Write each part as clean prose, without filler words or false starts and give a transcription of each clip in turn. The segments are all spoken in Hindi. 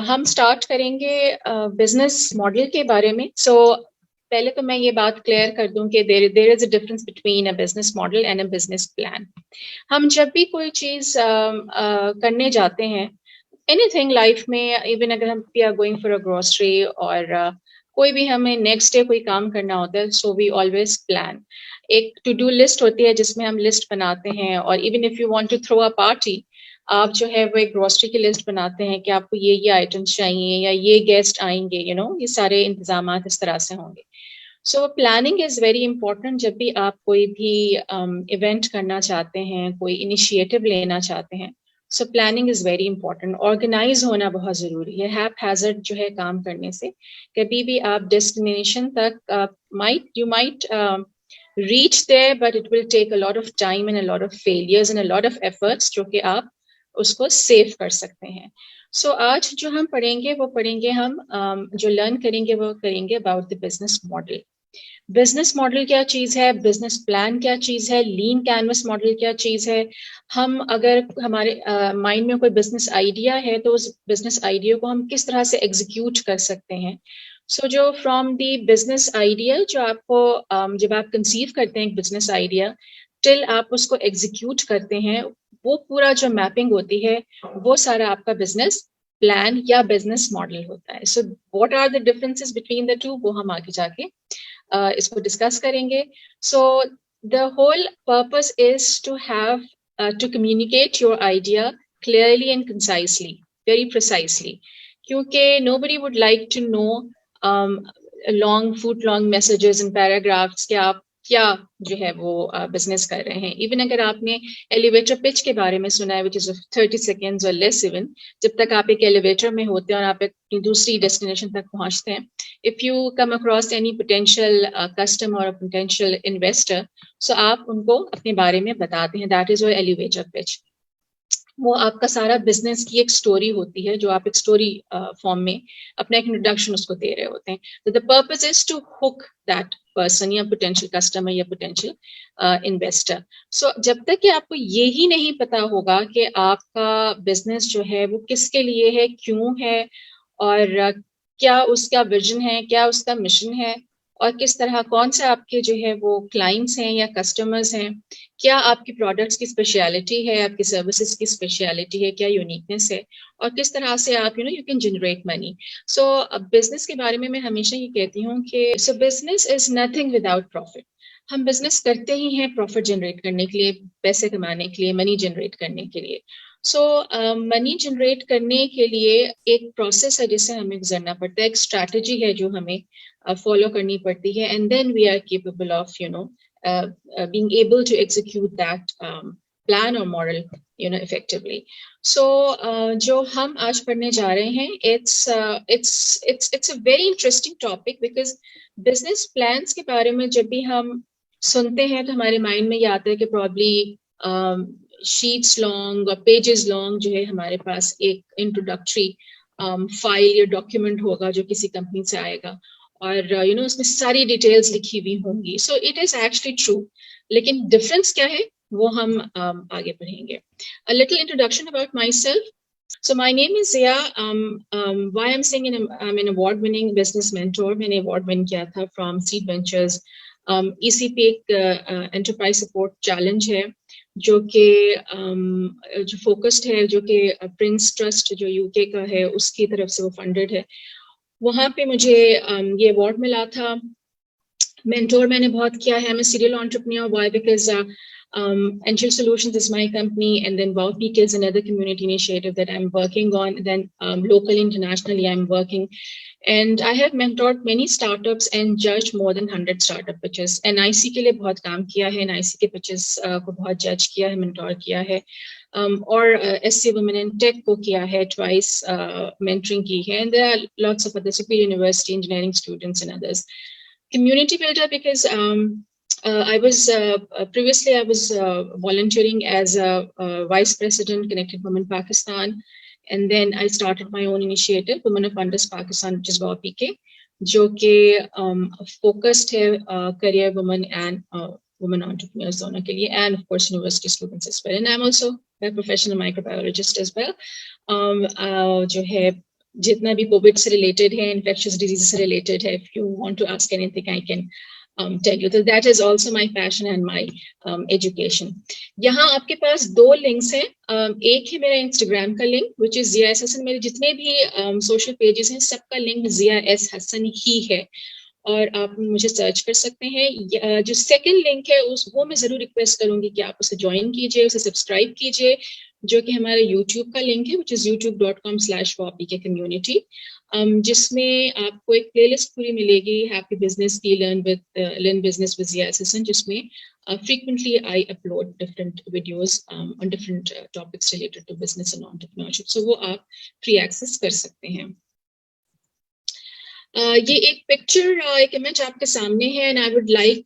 हम स्टार्ट करेंगे बिजनेस मॉडल के बारे में। पहले तो मैं ये बात क्लियर कर दूं कि there is a difference between a business model and a business plan. हम जब भी कोई चीज करने जाते हैं, एनीथिंग लाइफ में, इवन अगर हम we are going for a grocery और कोई भी हमें नेक्स्ट डे कोई काम करना होता है, सो वी ऑलवेज प्लान। एक टू डू लिस्ट होती है जिसमें हम लिस्ट बनाते हैं, और even if you want to throw a party, आप जो है वो एक ग्रोसरी की लिस्ट बनाते हैं कि आपको ये आइटम्स चाहिए या ये गेस्ट आएंगे, ये सारे इंतजाम इस तरह से होंगे। सो प्लानिंग इज वेरी इंपॉर्टेंट जब भी आप कोई भी इवेंट करना चाहते हैं, कोई इनिशिएटिव लेना चाहते हैं। So planning is very important. Organise होना बहुत जरूरी है। हैप हैजर्ड जो है काम करने से कभी भी आप डेस्टिनेशन तक you might reach there, but it will take a lot of time and a lot of failures and a lot of efforts जो कि आप उसको सेव कर सकते हैं। आज जो हम पढ़ेंगे वो पढ़ेंगे हम जो लर्न करेंगे वो करेंगे about the business model. Business model क्या चीज है, बिजनेस प्लान क्या चीज है, लीन कैनवस मॉडल क्या चीज है। हम अगर हमारे माइंड में कोई बिजनेस आइडिया है तो उस बिजनेस आइडिया को हम किस तरह से एग्जीक्यूट कर सकते हैं। जो फ्रॉम दी बिजनेस आइडिया, जो आपको जब आप कंसीव करते हैं एक बिजनेस आइडिया, टिल आप उसको एग्जीक्यूट करते हैं, वो पूरा जो मैपिंग होती है वो सारा आपका बिजनेस प्लान या बिजनेस मॉडल होता है। So what are the differences between the two, वो हम आगे जाके इसको डिस्कस करेंगे। So the whole purpose is to have to communicate your idea clearly and concisely, very precisely, क्योंकि nobody would like to know long foot long messages and paragraphs कि आप क्या जो है वो बिजनेस कर रहे हैं। इवन अगर आपने एलिवेटर पिच के बारे में सुना है, विच इज 30 सेकेंड्स और लेस, इवन जब तक आप एक एलिवेटर में होते हैं और आप अपनी दूसरी डेस्टिनेशन तक पहुंचते हैं, if you come across any potential customer और पोटेंशियल इन्वेस्टर, सो आप उनको अपने बारे में बताते हैं। That is your elevator pitch. वो आपका सारा बिजनेस की एक स्टोरी होती है, जो आप एक स्टोरी फॉर्म में अपना एक इंट्रोडक्शन उसको दे रहे होते हैं। तो the purpose is to hook that person या पोटेंशियल कस्टमर या पोटेंशियल इन्वेस्टर। जब तक कि आपको ये ही नहीं पता होगा कि आपका बिजनेस जो है वो किसके लिए है, क्यों है, और क्या उसका विजन है, क्या उसका मिशन है, और किस तरह कौन से आपके जो है वो क्लाइंट्स हैं या कस्टमर्स हैं, क्या आपकी प्रोडक्ट्स की स्पेशलिटी है, आपकी सर्विसेज की स्पेशलिटी है, क्या यूनिकनेस है, और किस तरह से आप you can generate money. Business के बारे में मैं हमेशा ये कहती हूँ कि business is nothing without profit. हम बिजनेस करते ही हैं प्रॉफिट जनरेट करने के लिए, पैसे कमाने के लिए, मनी जनरेट करने के लिए। मनी जनरेट करने के लिए एक प्रोसेस है जिससे हमें गुजरना पड़ता है, एक स्ट्रैटेजी है जो हमें फॉलो करनी पड़ती है, and then we are capable of being able to execute that plan or model effectively. जो हम आज पढ़ने जा रहे हैं, it's a very interesting topic because business plans के बारे में जब भी हम सुनते हैं तो हमारे माइंड में ये आता है कि probably शीट्स लॉन्ग और पेजेस लॉन्ग जो है हमारे पास एक इंट्रोडक्टरी फाइल या डॉक्यूमेंट होगा जो किसी कंपनी से आएगा, और उसमें सारी डिटेल्स लिखी हुई होंगी। So it is actually true, लेकिन डिफरेंस क्या है वो हम आगे पढ़ेंगे। A little introduction about myself. So my name is Zia. Why I'm saying I'm an award-winning business mentor. मैंने award win किया था from Seed Ventures. ECP एक enterprise support challenge है जो कि जो फोकस्ड है, जो कि प्रिंस ट्रस्ट जो यूके का है उसकी तरफ से वो फंडेड है। वहाँ पे मुझे ये अवार्ड मिला था। मेंटोर मैंने बहुत किया है। मैं serial entrepreneur. Why? Because Angel Solutions is my company, and then WowPeak is another community initiative that I'm working on. Then locally, internationally, I'm working, and I have mentored many startups and judged more than 100 startup pitches. NIC के लिए बहुत काम किया है, NIC के pitches को बहुत judge किया है, mentor किया है, और SC Women in Tech को किया है, twice mentoring की है, and there are lots of other Superior University engineering students and others. Community builder because I was previously I was volunteering as a vice president Connected Women Pakistan, and then I started my own initiative, Women of Wonders Pakistan, which is WowPK, जो कि focused है career women and women entrepreneurs दोनों के लिए, and of course university students as well. And I'm also a professional microbiologist as well. जो है जितना भी कोविड से रिलेटेड है, इन्फेक्शियस डिजीज से रिलेटेड है, if you want to ask anything I can tell you. So that is also my passion and my education. यहाँ आपके पास दो लिंक्स हैं. एक है मेरा इंस्टाग्राम का link which is Zia S Hasan. मेरे जितने भी सोशल पेजेस हैं सबका लिंक जिया एस हसन ही है और आप मुझे सर्च कर सकते हैं. जो सेकंड लिंक है वो मैं जरूर रिक्वेस्ट करूंगी कि आप उसे ज्वाइन कीजिए, उसे सब्सक्राइब कीजिए, जो कि हमारे यूट्यूब का लिंक है विच इज youtube.com/wapkcommunity, जिसमें आपको एक प्लेलिस्ट पूरी मिलेगी हैप्पी बिजनेस की, learn business with Zia S Hasan, जिसमें frequently I upload different videos on different topics related to business and entrepreneurship. So वो आप free access कर सकते हैं. ये एक पिक्चर, एक इमेज आपके सामने है एंड आई वुड लाइक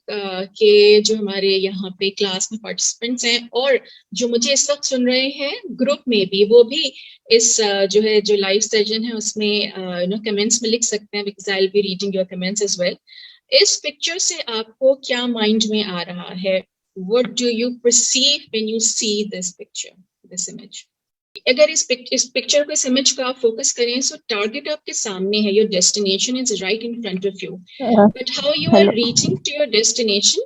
कि जो हमारे यहाँ पे क्लास में पार्टिसिपेंट्स हैं और जो मुझे इस वक्त सुन रहे हैं ग्रुप में भी, वो भी इस जो है जो लाइव सेशन है उसमें कमेंट्स में लिख सकते हैं, because I will be reading your comments as well. इस पिक्चर से आपको क्या माइंड में आ रहा है? What do you perceive when you see this picture, this image? अगर इस पिक्चर को, इस इमेज का आप फोकस करें, सो टारगेट आपके सामने है, your destination is right in front of you, but how you are reaching to your destination,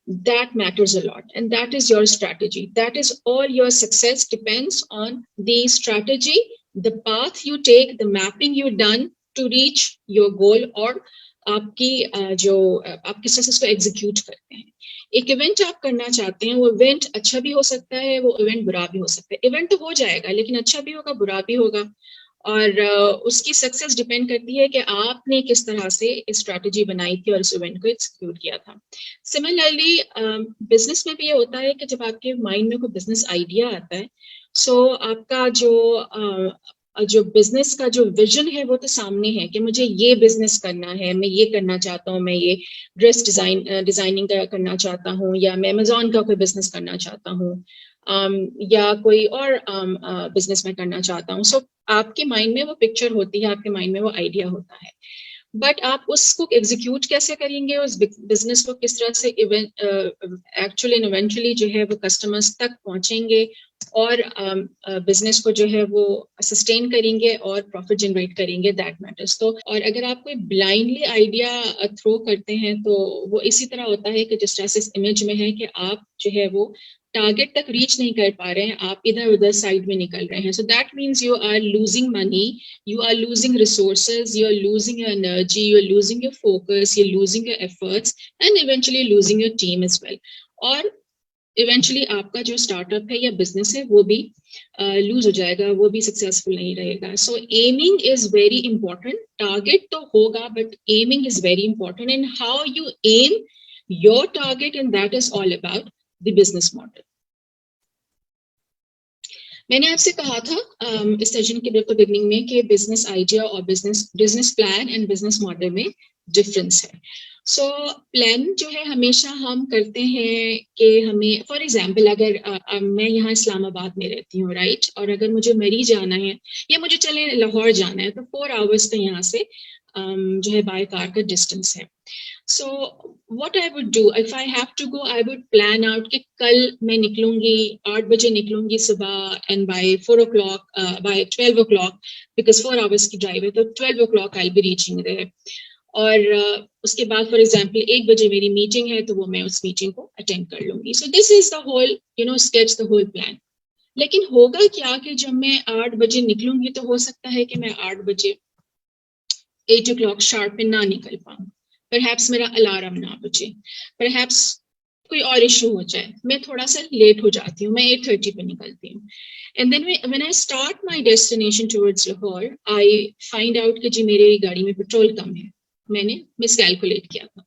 that matters a lot, and that is your strategy. That is all. Your success depends on the strategy, the path you take, the mapping you've done to reach your goal, और आपकी जो आप किस तरह से उसको एग्जीक्यूट करते हैं. एक इवेंट आप करना चाहते हैं, वो इवेंट अच्छा भी हो सकता है, वो इवेंट बुरा भी हो सकता है. इवेंट तो हो जाएगा लेकिन अच्छा भी होगा, बुरा भी होगा, और उसकी सक्सेस डिपेंड करती है कि आपने किस तरह से स्ट्रैटेजी बनाई थी और उस इवेंट को एग्जीक्यूट किया था. सिमिलरली बिजनेस में भी ये होता है कि जब आपके माइंड में कोई बिजनेस आइडिया आता है, सो आपका जो बिजनेस का जो विजन है वो तो सामने है कि मुझे ये बिजनेस करना है, मैं ये करना चाहता हूँ, मैं ये ड्रेस डिजाइनिंग का करना चाहता हूँ, या मैं अमेजोन का कोई बिजनेस करना चाहता हूँ, या कोई और बिजनेस में करना चाहता हूँ. सो आपके माइंड में वो पिक्चर होती है, आपके माइंड में वो आइडिया होता है, बट आप उसको एग्जीक्यूट कैसे करेंगे, उस बिजनेस को किस तरह से एक्चुअली एंड इवेंचुअली जो है वो कस्टमर्स तक पहुंचेंगे और बिजनेस को जो है वो सस्टेन करेंगे और प्रॉफिट जनरेट करेंगे, दैट मैटर्स. तो और अगर आप कोई ब्लाइंडली आइडिया थ्रो करते हैं तो वो इसी तरह होता है कि जिस तरह से इस इमेज में है कि आप जो है वो टारगेट तक रीच नहीं कर पा रहे हैं, आप इधर उधर साइड में निकल रहे हैं. So that means you are losing money, you are losing resources, you are losing your energy, you are losing your focus, you're losing your efforts, and eventually losing your team as well. और eventually आपका जो स्टार्टअप है या बिजनेस है वो भी लूज हो जाएगा, वो भी सक्सेसफुल नहीं रहेगा. So aiming is very important. Target तो होगा but aiming is very important, and how you aim your target, and that is all about the business model. मैंने आपसे कहा था इस सेशन के बिल्कुल बिगनिंग में कि बिजनेस आइडिया और business plan and business model में डिफरेंस है. सो प्लान जो है हमेशा हम करते हैं कि हमें, फॉर एग्जांपल अगर मैं यहाँ इस्लामाबाद में रहती हूँ, राइट, और अगर मुझे मरी जाना है या मुझे चले लाहौर जाना है, तो 4 आवर्स का यहाँ से जो है बाय कार का डिस्टेंस है. So what I would do if I have to go, I would plan out कि कल मैं निकलूंगी 8 बजे निकलूंगी सुबह, and by 4 o'clock, by 12 o'clock, because 4 hours की ड्राइव है, तो 12 o'clock I'll be reaching there. और उसके बाद फॉर एग्जाम्पल 1 बजे मेरी मीटिंग है, तो वो मैं उस मीटिंग को अटेंड कर लूंगी. So this is the whole sketch, the whole plan. लेकिन होगा क्या कि जब मैं 8 बजे निकलूंगी तो हो सकता है कि मैं 8 बजे 8 o'clock शार्प में ना निकल पाऊँ, परहैप्स मेरा अलार्म ना बजे, परहैप्स कोई और इशू हो जाए, मैं थोड़ा सा लेट हो जाती हूँ, मैं 8:30 पे निकलती हूँ. And then when I start my destination towards Lahore, I find out कि जी मेरी गाड़ी में पेट्रोल कम है, मैंने मिसकैलकुलेट किया था.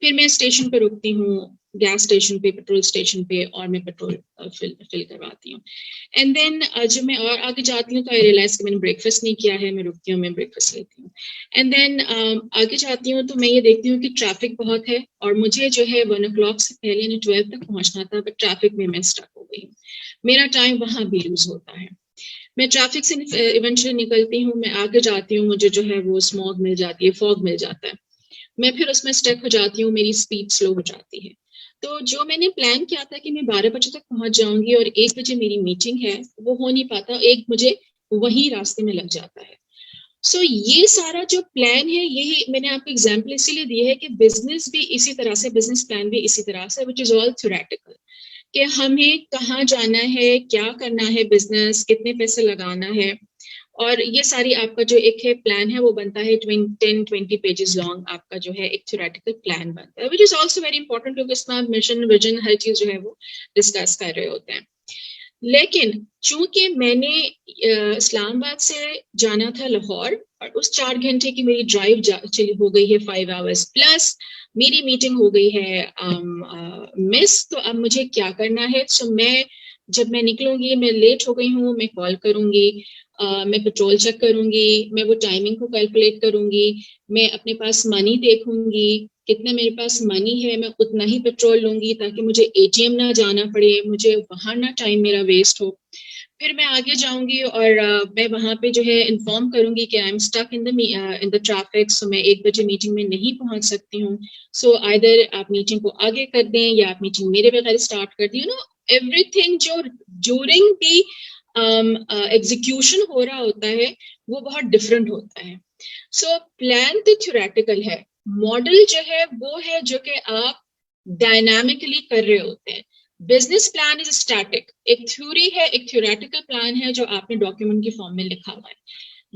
फिर मैं स्टेशन पे रुकती हूँ, गैस स्टेशन पे, पेट्रोल स्टेशन पे, और मैं पेट्रोल फिल करवाती हूँ. एंड देन जब मैं और आगे जाती हूँ तो आई रियलाइज कि मैंने ब्रेकफास्ट नहीं किया है, मैं रुकती हूँ, मैं ब्रेकफास्ट लेती हूँ. एंड देन आगे जाती हूँ तो मैं ये देखती हूँ कि ट्रैफिक बहुत है और मुझे जो है 1 o'clock से पहले यानी 12 तक पहुंचना था, बट ट्रैफिक में मैं स्टक हो गई. मेरा टाइम वहां भी लूज होता है. मैं ट्रैफिक से इवेंचुअली निकलती हूँ, मैं आगे जाती हूँ, मुझे जो है वो स्मॉग मिल जाती है, फॉग मिल जाता है, मैं फिर उसमें स्टक हो जाती हूँ, मेरी स्पीड स्लो हो जाती है. तो जो मैंने प्लान किया था कि मैं 12 बजे तक पहुंच जाऊंगी और 1 बजे मेरी मीटिंग है, वो हो नहीं पाता. 1 मुझे वही रास्ते में लग जाता है. सो ये सारा जो प्लान है, यही मैंने आपको एग्जांपल इसीलिए दी है कि बिजनेस भी इसी तरह से, बिजनेस प्लान भी इसी तरह से, विच इज ऑल थ्योरेटिकल, कि हमें कहाँ जाना है, क्या करना है, बिजनेस कितने पैसे लगाना है, और ये सारी आपका जो एक है प्लान है वो बनता है 10-20 पेजेस लॉन्ग, आपका जो है एक थ्योरेटिकल प्लान बनता है, which is also very important, क्योंकि इसमें आप मिशन विजन हर चीज जो है वो डिस्कस कर रहे होते हैं। लेकिन चूंकि मैंने इस्लामाबाद से जाना था लाहौर, और उस 4 घंटे की मेरी ड्राइव चली हो गई है 5 आवर्स प्लस, मेरी मीटिंग हो गई है मिस, तो अब मुझे क्या करना है? सो जब मैं निकलूंगी, मैं लेट हो गई हूँ, मैं कॉल करूंगी, मैं पेट्रोल चेक करूंगी, मैं वो टाइमिंग को कैलकुलेट करूंगी, मैं अपने पास मनी देखूंगी, कितना मेरे पास मनी है, मैं उतना ही पेट्रोल लूंगी ताकि मुझे एटीएम ना जाना पड़े, मुझे वहां ना टाइम मेरा वेस्ट हो। फिर मैं आगे जाऊंगी और मैं वहां पे जो है इन्फॉर्म करूंगी कि I am stuck in the traffic, so मैं 1 बजे मीटिंग में नहीं पहुंच सकती हूँ, सो आइदर आप मीटिंग को आगे कर दें या आप मीटिंग मेरे बगैर स्टार्ट कर दें, एवरीथिंग जो ड्यूरिंग दी एग्जीक्यूशन हो रहा होता है वो बहुत डिफरेंट होता है। सो प्लान तो थ्योरेटिकल है, मॉडल जो है वो है जो कि आप डायनामिकली कर रहे होते हैं। बिजनेस प्लान इज स्टैटिक, एक थ्योरी है, एक थ्योरेटिकल प्लान है जो आपने डॉक्यूमेंट के फॉर्म में लिखा हुआ है।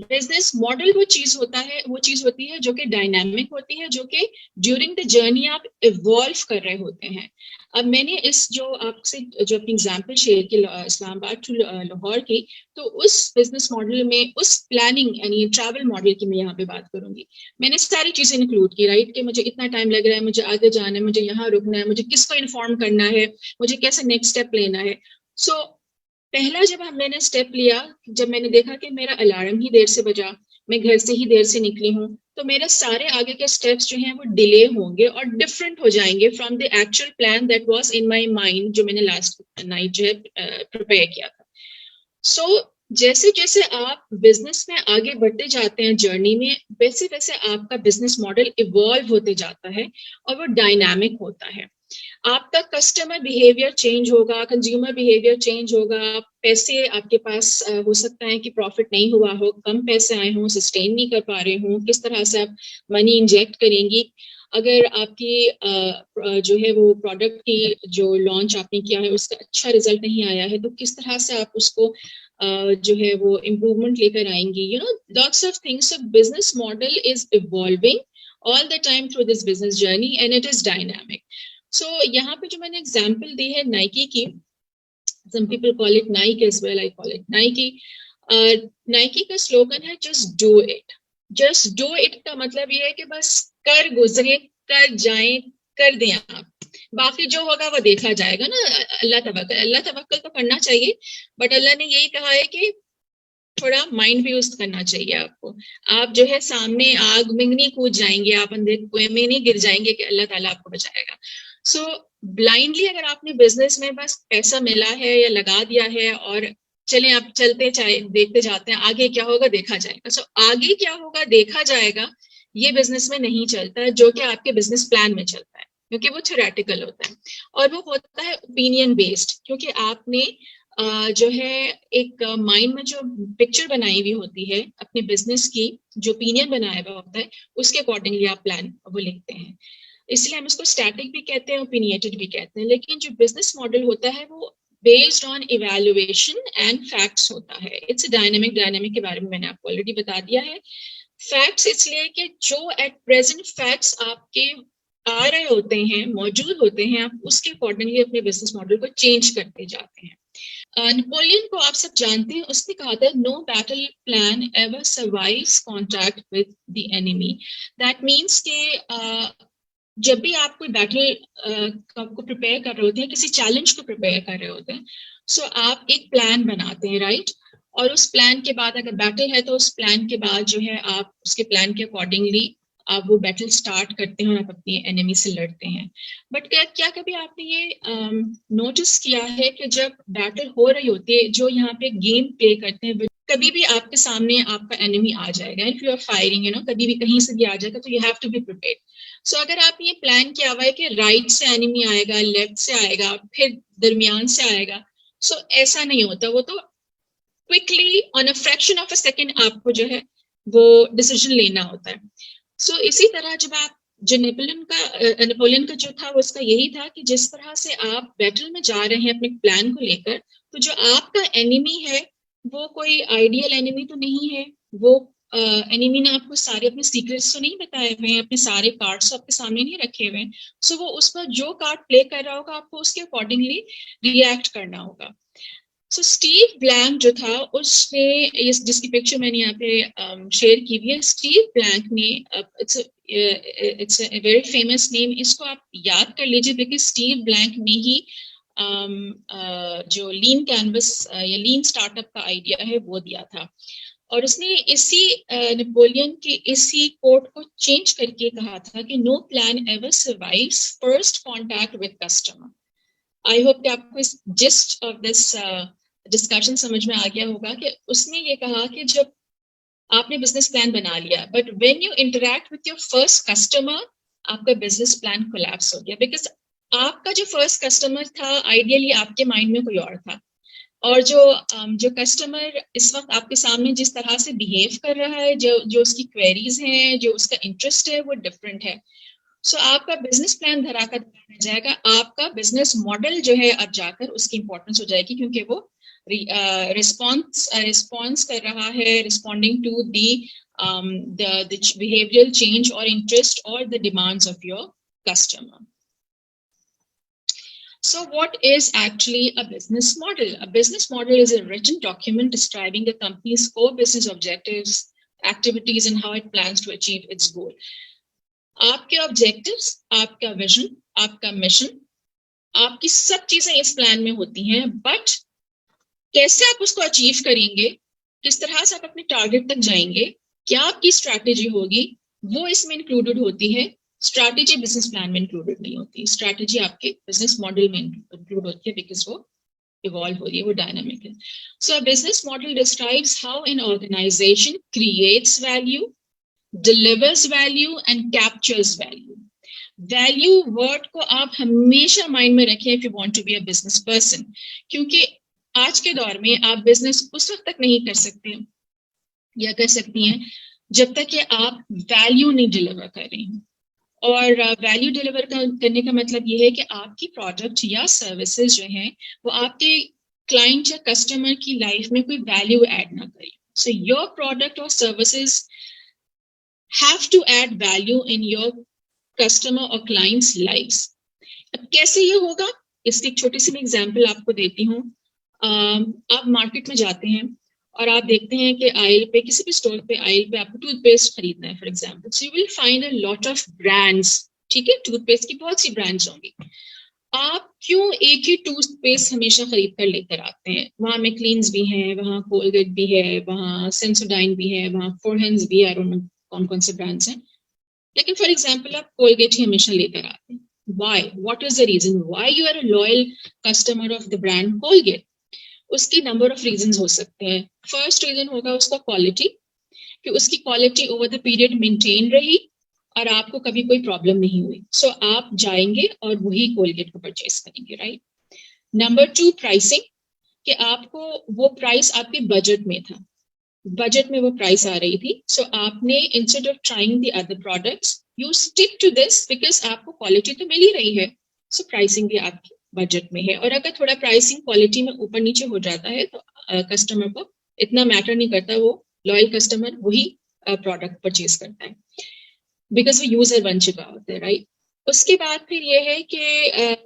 बिजनेस मॉडल वो चीज होता है, वो चीज होती है जो कि डायनामिक होती है, जो कि ड्यूरिंग द जर्नी आप इवॉल्व कर रहे होते हैं। अब मैंने इस जो आपसे जो अपनी एग्जांपल शेयर की इस्लामाबाद टू लाहौर की, तो उस बिजनेस मॉडल में, उस प्लानिंग यानी ट्रैवल मॉडल की मैं यहाँ पे बात करूंगी। मैंने सारी चीजें इंक्लूड की, राइट, कि मुझे इतना टाइम लग रहा है, मुझे आगे जाना है, मुझे यहाँ रुकना है, मुझे किसको इन्फॉर्म करना है, मुझे कैसे नेक्स्ट स्टेप लेना है। सो पहला जब मैंने स्टेप लिया, जब मैंने देखा कि मेरा अलार्म ही देर से बजा, मैं घर से ही देर से निकली हूँ, तो मेरे सारे आगे के स्टेप्स जो हैं वो डिले होंगे और डिफरेंट हो जाएंगे from the actual plan that was in my mind, जो मैंने लास्ट नाइट जो है प्रिपेयर किया था। सो जैसे जैसे आप बिजनेस में आगे बढ़ते जाते हैं जर्नी में, वैसे वैसे आपका बिजनेस मॉडल इवॉल्व होते जाता है और वो डायनामिक होता है। आपका कस्टमर बिहेवियर चेंज होगा, कंज्यूमर बिहेवियर चेंज होगा, पैसे आपके पास हो सकता है कि प्रॉफिट नहीं हुआ हो, कम पैसे आए हों, सस्टेन नहीं कर पा रहे हों, किस तरह से आप मनी इंजेक्ट करेंगी। अगर आपकी जो है वो प्रोडक्ट की जो लॉन्च आपने किया है उसका अच्छा रिजल्ट नहीं आया है, तो किस तरह से आप उसको जो है वो इम्प्रूवमेंट लेकर आएंगी, lots of things. Business model is evolving all the time through this business journey and it is dynamic. So यहाँ पे जो मैंने एग्जाम्पल दी है नाइकी की, some people call it Nike as well, I call it Nike. Nike का स्लोगन है just do it. Just do it का मतलब ये है कि बस कर गुजरे, कर जाएं, कर दें आप, बाकी जो होगा वो देखा जाएगा ना। अल्लाह तवक्कल तो करना चाहिए, बट अल्लाह ने यही कहा है कि थोड़ा माइंड भी यूज करना चाहिए आपको। आप जो है सामने आग में नहीं कूद जाएंगे, आप अंधेरे कुएं में नहीं गिर जाएंगे कि अल्लाह ताला आपको बचाएगा। सो ब्लाइंडली अगर आपने बिजनेस में बस पैसा मिला है या लगा दिया है और चलें आप चलते चाहे देखते जाते हैं, आगे क्या होगा देखा जाएगा, सो आगे क्या होगा देखा जाएगा, ये बिजनेस में नहीं चलता है, जो कि आपके बिजनेस प्लान में चलता है, क्योंकि वो थ्योरेटिकल होता है और वो होता है ओपिनियन बेस्ड, क्योंकि आपने जो है एक माइंड में जो पिक्चर बनाई हुई होती है अपने बिजनेस की, जो ओपिनियन बनाया हुआ होता है, उसके अकॉर्डिंगली आप प्लान वो लिखते हैं। इसलिए हम इसको स्टैटिक भी कहते हैं, ओपिनियटेड भी कहते हैं। लेकिन जो बिजनेस मॉडल होता है वो based on evaluation and facts होता है। इट्स डायनेमिक के बारे में मैंने आपको ऑलरेडी बता दिया है। फैक्ट्स इसलिए कि जो एट प्रेजेंट फैक्ट्स आपके आ रहे होते हैं, मौजूद होते हैं, आप उसके अकॉर्डिंगली अपने बिजनेस मॉडल को चेंज करते जाते हैं। नेपोलियन को आप सब जानते हैं, उसने कहा था no battle plan ever survives contact with the enemy. That means के जब भी आप कोई बैटल को प्रिपेयर कर रहे होते हैं, किसी चैलेंज को प्रिपेयर कर रहे होते हैं, सो आप एक प्लान बनाते हैं, राइट, और उस प्लान के बाद अगर बैटल है तो उस प्लान के बाद जो है आप उसके प्लान के अकॉर्डिंगली आप वो बैटल स्टार्ट करते हैं और आप अपनी एनिमी से लड़ते हैं। बट क्या कभी आपने ये नोटिस किया है कि जब बैटल हो रही होती है, जो यहाँ पे गेम प्ले करते हैं, कभी भी आपके सामने आपका एनिमी आ जाएगा, इफ यू आर फायरिंग, कभी भी कहीं से भी आ जाएगा, तो you have to be prepared. So अगर आप ये प्लान किया हुआ है कि राइट से एनिमी आएगा, लेफ्ट से आएगा, फिर दरमियान से आएगा, सो ऐसा नहीं होता। वो तो quickly on a fraction of a second आपको जो है वो डिसीजन लेना होता है। सो इसी तरह जब आप जो नेपोलियन का जो था वो उसका यही था कि जिस तरह से आप बैटल में जा रहे हैं अपने प्लान को लेकर, तो जो आपका एनिमी है वो कोई आइडियल एनिमी तो नहीं है, वो एनिमी ने आपको सारे अपने सीक्रेट्स तो नहीं बताए हुए हैं, अपने सारे कार्ड्स तो आपके सामने नहीं रखे हुए हैं। सो वो उस पर जो कार्ड प्ले कर रहा होगा आपको उसके अकॉर्डिंगली रिएक्ट करना होगा। सो स्टीव ब्लैंक जो था उसने इस जिसकी पिक्चर मैंने यहाँ पे शेयर की हुई है, स्टीव ब्लैंक ने it's a very famous name, इसको आप याद कर लीजिए बिकॉज स्टीव ब्लैंक ने ही जो लीन कैनवस या लीन स्टार्टअप का आइडिया है वो दिया था। और उसने इसी नेपोलियन के इसी कोट को चेंज करके कहा था कि no plan ever survives first contact with customer. I hope कि आपको इस जिस्ट ऑफ दिस डिस्कशन समझ में आ गया होगा कि उसने ये कहा कि जब आपने बिजनेस प्लान बना लिया but when you interact with your first customer आपका बिजनेस प्लान कोलैप्स हो गया, बिकॉज आपका जो फर्स्ट कस्टमर था आइडियली आपके माइंड में कोई और था, और जो कस्टमर इस वक्त आपके सामने जिस तरह से बिहेव कर रहा है, जो जो उसकी क्वेरीज हैं, जो उसका इंटरेस्ट है वो डिफरेंट है। सो आपका बिजनेस प्लान धरा कर रह जाएगा, आपका बिजनेस मॉडल जो है अब जाकर उसकी इंपॉर्टेंस हो जाएगी, क्योंकि वो रिस्पॉन्स कर रहा है, responding to the behavioural change और इंटरेस्ट और the demands of your customer. So what is actually a business model? A business model is a written document describing the company's core business objectives, activities, and how it plans to achieve its goal. आपके ऑब्जेक्टिव्स, आपका विजन, आपका मिशन, आपकी सब चीजें इस प्लान में होती हैं, बट कैसे आप उसको अचीव करेंगे, किस तरह से आप अपने टारगेट तक जाएंगे, क्या आपकी स्ट्रैटेजी होगी, वो इसमें इंक्लूडेड होती है। स्ट्रैटेजी बिजनेस प्लान में इंक्लूडेड नहीं होती, स्ट्रैटेजी आपके बिजनेस मॉडल में इंक्लूड होती है बिकॉज वो इवॉल्व हो रही है, वो डायनामिक है. So a business model describes how an organisation creates value, delivers value and captures value. Value word को आप हमेशा माइंड में रखें if you want to be a business person, क्योंकि आज के दौर में आप बिजनेस उस वक्त तक नहीं कर सकते या कर सकती हैं जब तक कि आप वैल्यू नहीं डिलीवर कर रही हैं. और वैल्यू डिलीवर करने का मतलब ये है कि आपकी प्रोडक्ट या सर्विसेज जो हैं वो आपके क्लाइंट या कस्टमर की लाइफ में कोई वैल्यू ऐड ना करें. सो योर प्रोडक्ट और services have to add value in your customer or clients lives. अब कैसे ये होगा, इसकी एक छोटी सी एग्जांपल आपको देती हूँ. आप मार्केट में जाते हैं और आप देखते हैं कि आयल पे, किसी भी स्टोर पे आयल पे आपको टूथपेस्ट खरीदना है for example. So you will find a lot of brands. ठीक है, टूथपेस्ट की बहुत सी ब्रांड्स होंगी. आप क्यों एक ही टूथपेस्ट हमेशा खरीद कर लेकर आते हैं? वहां मैक्लीन्स भी हैं, वहां कोलगेट भी है, वहां सेंसोडाइन भी है, वहां फोरहेंड्स भी है, कौन कौन से ब्रांड्स हैं, लेकिन फॉर एग्जाम्पल आप कोलगेट ही हमेशा लेकर आते हैं. Why? What is the reason why you are a loyal customer of the brand Colgate? उसकी नंबर ऑफ रीजन हो सकते हैं. फर्स्ट रीजन होगा उसका क्वालिटी, कि उसकी quality over the period maintain रही और आपको कभी कोई प्रॉब्लम नहीं हुई. सो आप जाएंगे और वही कोलगेट को परचेस करेंगे, राइट. नंबर 2, प्राइसिंग, कि आपको वो प्राइस आपके बजट में था, बजट में वो प्राइस आ रही थी. सो आपने instead of trying the other products you stick to this because आपको क्वालिटी तो मिल ही रही है. सो प्राइसिंग भी आपके बजट में है. और अगर थोड़ा प्राइसिंग क्वालिटी में ऊपर नीचे हो जाता है तो कस्टमर को इतना मैटर नहीं करता, वो लॉयल कस्टमर वही प्रोडक्ट परचेज करता है बिकॉज वो यूजर बन चुका होता है, राइट. उसके बाद फिर ये है कि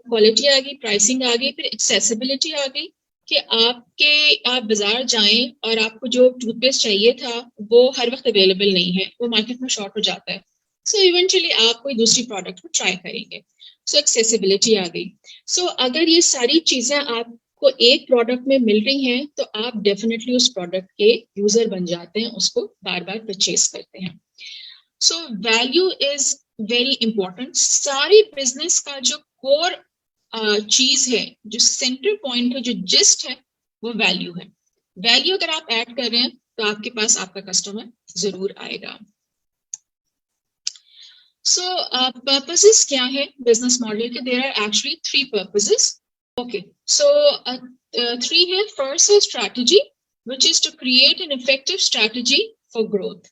क्वालिटी आ गई, प्राइसिंग आ गई, फिर एक्सेसिबिलिटी आ गई, कि आप बाजार जाएं और आपको जो टूथपेस्ट चाहिए था वो हर वक्त अवेलेबल नहीं है, वो मार्केट में शॉर्ट हो जाता है. सो इवेंचुअली आप कोई दूसरी प्रोडक्ट को ट्राई करेंगे. सो एक्सेसिबिलिटी आ गई. सो अगर ये सारी चीजें आपको एक प्रोडक्ट में मिल रही हैं तो आप डेफिनेटली उस प्रोडक्ट के यूजर बन जाते हैं, उसको बार बार परचेज करते हैं. So value is very important. सारी बिजनेस का जो कोर चीज है, जो सेंटर पॉइंट है, जो जिस्ट है, वो वैल्यू है. वैल्यू अगर आप ऐड कर रहे हैं तो आपके पास आपका कस्टमर जरूर आएगा. सो पर्पसेस क्या है बिजनेस मॉडल के? There are actually 3 purposes. Okay, so 3 है. फर्स्ट है strategy, which is to create an effective strategy for growth.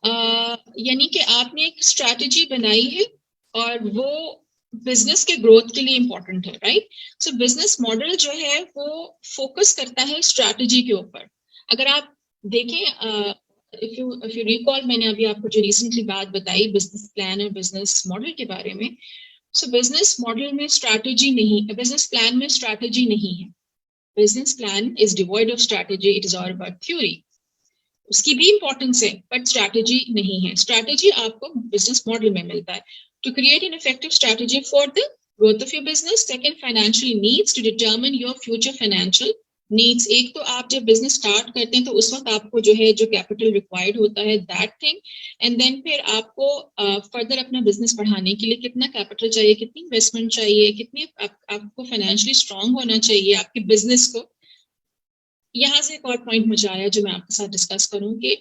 यानी कि आपने एक स्ट्रैटेजी बनाई है और वो बिजनेस के ग्रोथ के लिए इंपॉर्टेंट है, राइट? सो बिजनेस मॉडल जो है वो फोकस करता है स्ट्रैटेजी के ऊपर। अगर आप देखें, इफ यू रिकॉल, मैंने अभी आपको जो रिसेंटली बात बताई बिजनेस प्लान और बिजनेस मॉडल के बारे में, सो बिजनेस मॉडल में स्ट्रैटेजी नहीं, बिजनेस प्लान में स्ट्रैटेजी नहीं है। Business plan is devoid of strategy, it is all about theory. उसकी भी इंपॉर्टेंस है बट स्ट्रैटेजी नहीं है। स्ट्रैटेजी आपको बिजनेस मॉडल में मिलता है। To create an effective strategy for the growth of your business, second financial needs to determine your future financial needs. एक तो आप जब बिजनेस स्टार्ट करते हैं तो उस वक्त आपको जो है जो कैपिटल रिक्वायर्ड होता है दैट थिंग, एंड देन फिर आपको फर्दर अपना बिजनेस बढ़ाने के लिए कितना कैपिटल चाहिए, कितनी इन्वेस्टमेंट चाहिए, कितनी आपको फाइनेंशियली स्ट्रांग होना चाहिए आपके बिजनेस को। यहाँ से एक और पॉइंट मुझे आया जो मैं आपके साथ डिस्कस करूं कि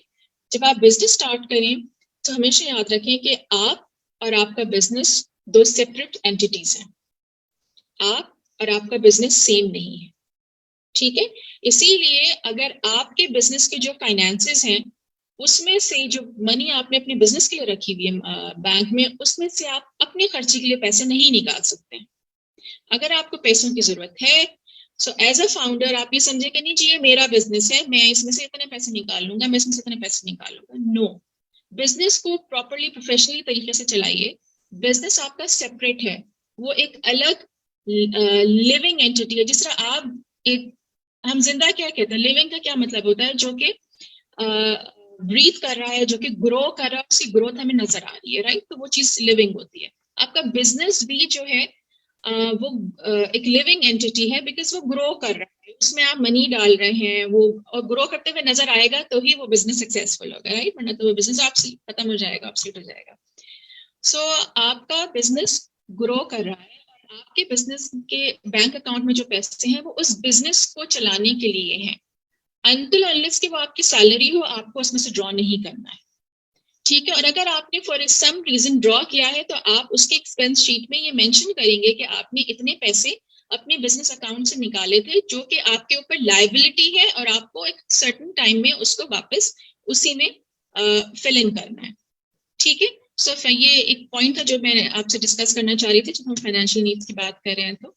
जब आप बिजनेस स्टार्ट करें तो हमेशा याद रखें कि आप और आपका बिजनेस दो सेपरेट एंटिटीज हैं। आप और आपका बिजनेस सेम नहीं है, ठीक है? इसीलिए अगर आपके बिजनेस के जो फाइनेंसेस हैं उसमें से जो मनी आपने अपने बिजनेस के लिए रखी हुई है बैंक में, उसमें से आप अपने खर्चे के लिए पैसे नहीं निकाल सकते। अगर आपको पैसों की जरूरत है, सो एज अ फाउंडर आप ये समझे कि नहीं जी ये मेरा बिजनेस है, मैं इसमें से इतने पैसे निकाल लूंगा, मैं इसमें से इतने पैसे निकाल लूंगा। नो, बिजनेस को प्रॉपरली प्रोफेशनली तरीके से चलाइए। बिजनेस आपका सेपरेट है, वो एक अलग लिविंग एंटिटी है। जिस तरह आप एक, हम जिंदा क्या कहते हैं, लिविंग का क्या मतलब होता है? जो कि ब्रीथ कर रहा है, जो कि ग्रो कर रहा है, उसकी ग्रोथ हमें नजर आ रही है, राइट? तो वो चीज लिविंग होती है। आपका बिजनेस भी जो है वो एक लिविंग एंटिटी है बिकॉज वो ग्रो कर रहा है, उसमें आप मनी डाल रहे हैं, वो और ग्रो करते हुए नजर आएगा तो ही वो बिजनेस सक्सेसफुल होगा, राइट? वरना तो वो बिजनेस आपसे खत्म हो जाएगा, ऑब्सोल्यूट हो जाएगा। सो आपका बिजनेस ग्रो कर रहा है और आपके बिजनेस के बैंक अकाउंट में जो पैसे हैं वो उस बिजनेस को चलाने के लिए हैं। अनटिल अनलेस कि वो आपकी सैलरी हो, आपको उसमें से ड्रॉ नहीं करना है, ठीक है? और अगर आपने फॉर सम रीजन ड्रॉ किया है तो आप उसके एक्सपेंस शीट में ये मेंशन करेंगे कि आपने इतने पैसे अपने बिजनेस अकाउंट से निकाले थे जो कि आपके ऊपर लाइबिलिटी है और आपको एक सर्टेन टाइम में उसको वापस उसी में फिल इन करना है, ठीक है? सो ये एक पॉइंट था जो मैं आपसे डिस्कस करना चाह रही थी जब हम फाइनेंशियल नीड्स की बात कर रहे हैं। तो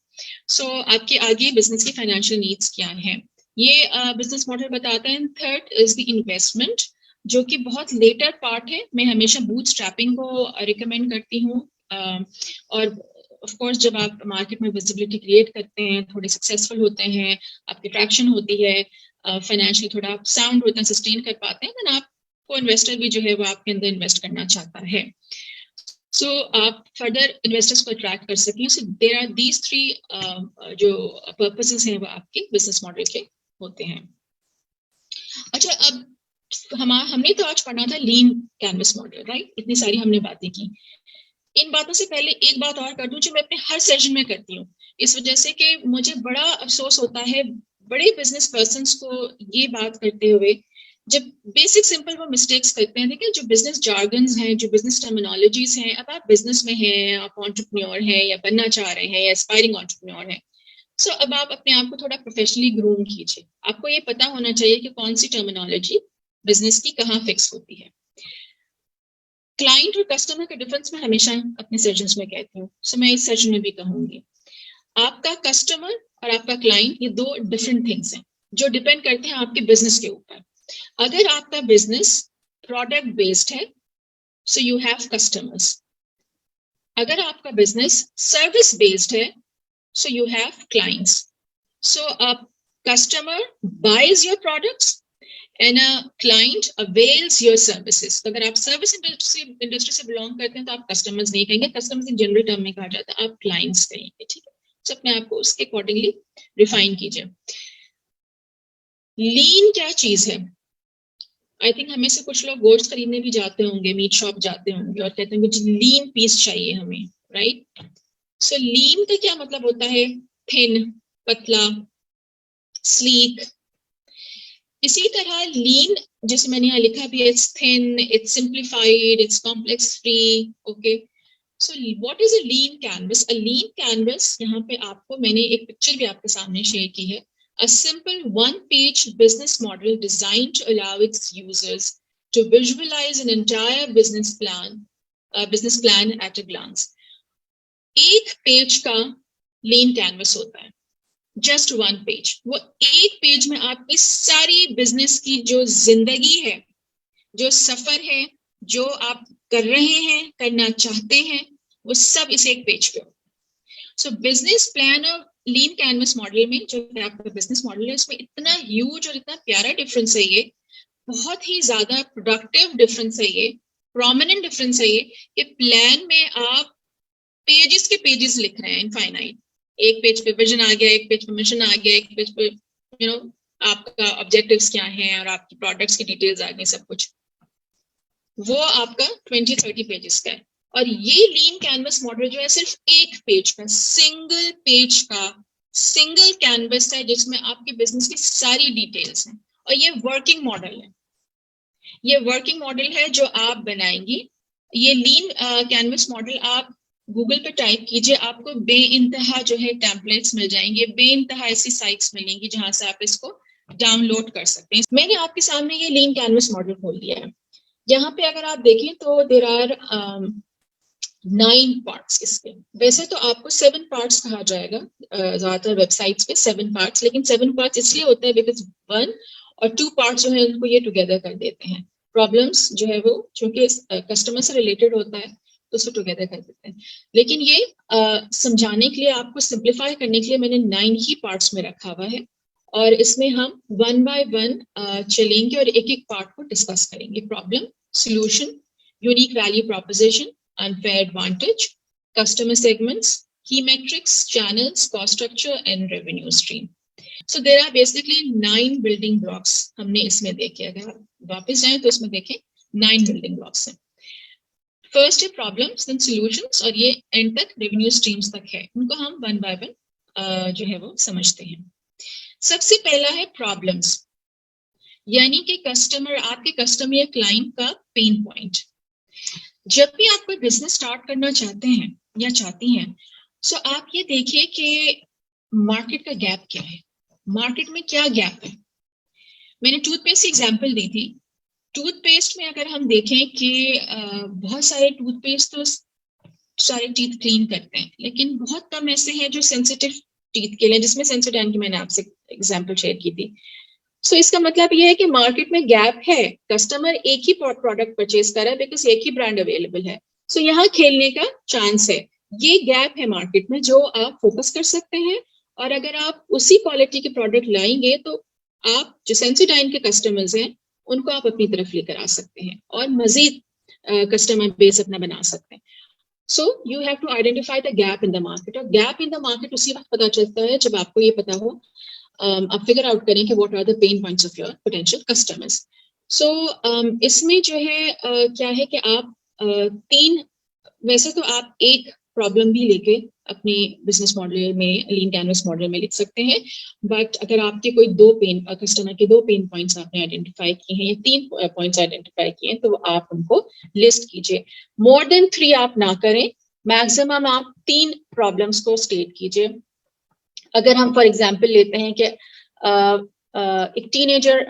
सो आपके आगे बिजनेस की फाइनेंशियल नीड्स क्या है ये बिजनेस मॉडल बताता है। थर्ड इज द इन्वेस्टमेंट, जो कि बहुत लेटर पार्ट है। मैं हमेशा बूट स्ट्रैपिंग को रिकमेंड करती हूँ। और ऑफ कोर्स जब आप मार्केट में विजिबिलिटी क्रिएट करते हैं, थोड़े सक्सेसफुल होते हैं, आपकी ट्रैक्शन होती है, फाइनेंशियली थोड़ा साउंड होते हैं, सस्टेन कर पाते हैं, देन आपको इन्वेस्टर भी जो है वो आपके अंदर इन्वेस्ट करना चाहता है। सो आप फर्दर इन्वेस्टर्स को अट्रैक्ट कर सकें। So there are these three जो पर्पसेस हैं वो आपके बिजनेस मॉडल के होते हैं। अच्छा, अब हमने तो आज पढ़ा था लीन कैनवस मॉडल, राइट? इतनी सारी हमने बातें की। इन बातों से पहले एक बात और कर दूं जो मैं अपने हर सेशन में करती हूँ, इस वजह से कि मुझे बड़ा अफसोस होता है बड़े बिजनेस पर्सन्स को ये बात करते हुए जब बेसिक सिंपल वो मिस्टेक्स करते हैं। देखिए, जो बिजनेस जार्गन्स हैं, जो बिजनेस टर्मिनोलॉजीज हैं, अब आप बिजनेस में हैं, आप एंटरप्रेन्योर हैं या बनना चाह रहे हैं या एस्पायरिंग एंटरप्रेन्योर हैं, सो अब आप अपने आप को थोड़ा प्रोफेशनली ग्रूम कीजिए। आपको ये पता होना चाहिए कि कौन सी टर्मिनोलॉजी बिजनेस की कहाँ फिक्स होती है। क्लाइंट और कस्टमर के डिफरेंस में हमेशा अपने सेशंस में कहती हूँ, सो मैं इस सेशन में भी कहूंगी। आपका कस्टमर और आपका क्लाइंट ये दो डिफरेंट थिंग्स हैं जो डिपेंड करते हैं आपके बिजनेस के ऊपर। अगर आपका बिजनेस प्रोडक्ट बेस्ड है, सो यू हैव कस्टमर्स। अगर आपका बिजनेस सर्विस बेस्ड है, so you have clients. So a customer buys your products and a client avails your services. तो अगर आप सर्विस इंडस्ट्री से बिलोंग करते हैं तो आप कस्टमर्स नहीं कहेंगे, कस्टमर्स इन जनरल टर्म में कहा जाता है, आप क्लाइंट्स कहेंगे, ठीक है? तो अपने आप को उसके अकॉर्डिंगली रिफाइन कीजिए। लीन क्या चीज है? आई थिंक हमें से कुछ लोग गोश्त खरीदने भी जाते होंगे, मीट शॉप जाते होंगे और कहते हैं कि लीन पीस चाहिए हमें, राइट? सो लीन का क्या मतलब होता है? थिन, पतला, स्लीक। इसी तरह लीन, जैसे मैंने यहाँ लिखा भी है, it's thin, it's simplified, it's complex free. Okay, so what is a lean canvas? A lean canvas, यहाँ पे आपको मैंने एक पिक्चर भी आपके सामने शेयर की है। A simple one-page business model designed to allow its users to visualize an entire business plan at a glance. एक पेज का लीन कैनवस होता है, जस्ट वन पेज। वो एक पेज में आपकी सारी बिजनेस की जो जिंदगी है, जो सफर है, जो आप कर रहे हैं, करना चाहते हैं, वो सब इस एक पेज पे हो। सो बिजनेस प्लान और लीन कैनवस मॉडल में जो आपका बिजनेस मॉडल है, उसमें इतना ह्यूज और इतना प्यारा डिफरेंस है, ये बहुत ही ज्यादा प्रोडक्टिव डिफरेंस है, ये प्रोमिनेंट डिफरेंस है ये कि प्लान में आप पेजेस के पेजेस लिख रहे हैं इनफाइनाइट। एक पेज पे विजन आ गया, एक पेज पे मिशन आ गया, एक पेज पे आपका ऑब्जेक्टिव्स क्या हैं और आपकी प्रोडक्ट्स की डिटेल्स आ गई, सब कुछ। वो आपका 20-30 पेजेस का है। और ये लीन कैनवस मॉडल जो है सिर्फ एक पेज का, सिंगल पेज का सिंगल कैनवस है, जिसमें आपके बिजनेस की सारी डिटेल्स हैं। और ये वर्किंग मॉडल है, ये वर्किंग मॉडल है जो आप बनाएंगी। ये लीन कैनवस मॉडल आप गूगल पे टाइप कीजिए, आपको बेइंतहा जो है टेम्पलेट्स मिल जाएंगे, बेइंतहा ऐसी साइट्स मिलेंगी जहां से आप इसको डाउनलोड कर सकते हैं। मैंने आपके सामने ये लीन कैनवस मॉडल खोल दिया है। यहाँ पे अगर आप देखें तो देयर आर 9 पार्ट्स इसके। वैसे तो आपको 7 पार्ट्स कहा जाएगा ज्यादातर वेबसाइट्स पे, 7 पार्ट्स, लेकिन 7 पार्ट्स इसलिए होता है बिकॉज 1 और 2 पार्ट्स जो है उनको ये टुगेदर कर देते हैं। प्रॉब्लम्स जो है वो चूंकि कस्टमर से रिलेटेड होता है तो उसको टुगेदर कर देते हैं। लेकिन ये समझाने के लिए, आपको सिंप्लीफाई करने के लिए मैंने 9 ही पार्ट्स में रखा हुआ है, और इसमें हम 1 बाय 1 चलेंगे और एक एक पार्ट को डिस्कस करेंगे। Problem, solution, unique value proposition, unfair advantage, customer segments, key metrics, channels, cost structure and revenue stream. So there are basically 9 building blocks हमने इसमें देखे। अगर आप वापस जाएं तो इसमें देखें 9 building blocks हैं। फर्स्ट है प्रॉब्लम्स, देन सॉल्यूशंस, और ये एंड तक रेवेन्यू स्ट्रीम्स तक है। उनको हम 1 बाय 1 जो है वो समझते हैं। सबसे पहला है प्रॉब्लम्स, यानी कि कस्टमर, आपके कस्टमर या क्लाइंट का पेन पॉइंट। जब भी आप कोई बिजनेस स्टार्ट करना चाहते हैं या चाहती हैं, सो आप ये देखिए कि मार्केट का गैप क्या है, मार्केट में क्या गैप है। मैंने टूथपेस्ट की एग्जांपल दी थी। टूथपेस्ट में अगर हम देखें कि बहुत सारे टूथपेस्ट तो सारे टीथ क्लीन करते हैं, लेकिन बहुत कम ऐसे हैं जो सेंसिटिव टीथ के लिए, जिसमें सेंसोडाइन की मैंने आपसे एग्जांपल शेयर की थी। सो इसका मतलब ये है कि मार्केट में गैप है, कस्टमर एक ही प्रोडक्ट परचेज कर रहा है बिकॉज एक ही ब्रांड अवेलेबल है। सो यहाँ खेलने का चांस है, ये गैप है मार्केट में जो आप फोकस कर सकते हैं। और अगर आप उसी क्वालिटी के प्रोडक्ट लाएंगे तो आप जो सेंसोडाइन के कस्टमर्स हैं उनको आप अपनी तरफ लेकर आ सकते हैं और मजीद कस्टमर बेस अपना बना सकते हैं। So you have to identify the gap in the market. और गैप इन द मार्केट उसी वक्त पता चलता है जब आपको ये पता हो, आप फिगर आउट करें कि what are the pain points of your potential customers. So इसमें जो है क्या है कि आप 3, वैसे तो आप एक प्रॉब्लम भी लेके अपने बिजनेस मॉडल में, लीन कैनवस मॉडल में लिख सकते हैं, बट अगर आपके कोई कस्टमर के 2 पेन पॉइंट्स आपने आइडेंटिफाई किए हैं या 3 पॉइंट्स आइडेंटिफाई किए हैं, तो आप उनको लिस्ट कीजिए। मोर देन 3 आप ना करें, मैक्सिमम आप 3 प्रॉब्लम्स को स्टेट कीजिए। अगर हम फॉर एग्जाम्पल लेते हैं कि एक टीनेजर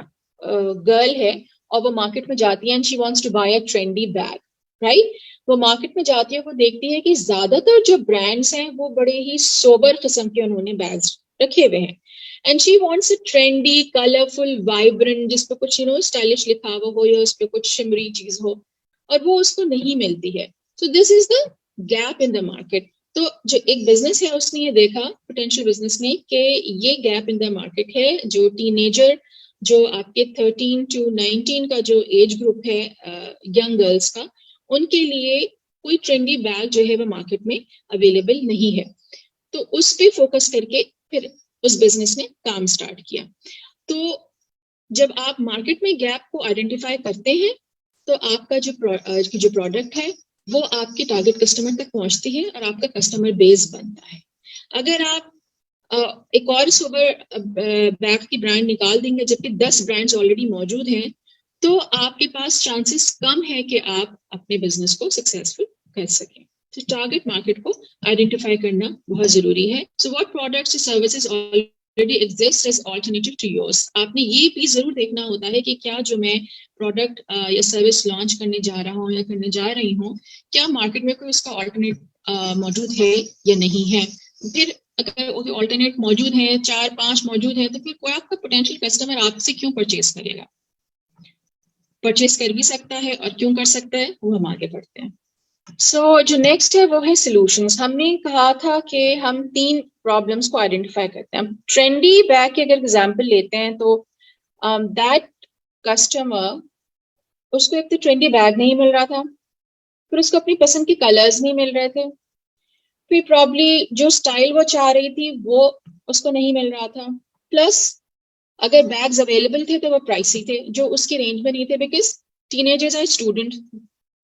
गर्ल है और वो मार्केट में जाती है and she wants to buy a trendy bag, right. वो मार्केट में जाती है, वो देखती है कि ज्यादातर जो ब्रांड्स हैं वो बड़े ही सोबर किस्म के उन्होंने बैग्स रखे हुए हैं, and she wants a trendy, colourful, vibrant, जिसपे कुछ स्टाइलिश लिखा हुआ हो या उस पर कुछ शिमरी चीज हो, और वो उसको नहीं मिलती है। सो this is the gap in the market. तो जो एक बिजनेस है उसने ये देखा, पोटेंशियल बिजनेस ने, कि ये गैप इन द मार्केट है। जो टीनेजर, जो आपके 13 to 19 का जो एज ग्रुप है यंग गर्ल्स का, उनके लिए कोई ट्रेंडी बैग जो है वो मार्केट में अवेलेबल नहीं है। तो उस पे फोकस करके फिर उस बिजनेस ने काम स्टार्ट किया। तो जब आप मार्केट में गैप को आइडेंटिफाई करते हैं तो आपका जो प्रोडक्ट है वो आपके टारगेट कस्टमर तक पहुंचती है और आपका कस्टमर बेस बनता है। अगर आप एक और सुपर बैग की ब्रांड निकाल देंगे जबकि 10 ब्रांड्स ऑलरेडी मौजूद हैं, तो आपके पास चांसेस कम है कि आप अपने बिजनेस को सक्सेसफुल कर सकें। तो टारगेट मार्केट को आइडेंटिफाई करना बहुत जरूरी है। So what products, services already exist as alternative to yours. आपने ये भी जरूर देखना होता है कि क्या जो मैं प्रोडक्ट या सर्विस लॉन्च करने जा रहा हूँ या करने जा रही हूँ, क्या मार्केट में कोई उसका ऑल्टरनेट मौजूद है या नहीं है। फिर अगर ऑल्टरनेट मौजूद है, 4-5 मौजूद है, तो फिर कोई आपका पोटेंशियल कस्टमर आपसे क्यों परचेज करेगा। परचेज कर भी सकता है, और क्यों कर सकता है वो हम आगे बढ़ते हैं। जो नेक्स्ट है वो है सॉल्यूशंस। हमने कहा था कि हम 3 प्रॉब्लम्स को आइडेंटिफाई करते हैं। ट्रेंडी बैग की अगर एग्जांपल लेते हैं तो दैट कस्टमर, उसको एक तो ट्रेंडी बैग नहीं मिल रहा था, फिर उसको अपनी पसंद के कलर्स नहीं मिल रहे थे, फिर प्रॉब्ली जो स्टाइल वो चाह रही थी वो उसको नहीं मिल रहा था, प्लस अगर बैग्स अवेलेबल थे तो वो प्राइसी थे, जो उसकी रेंज में नहीं थे, because teenagers are student,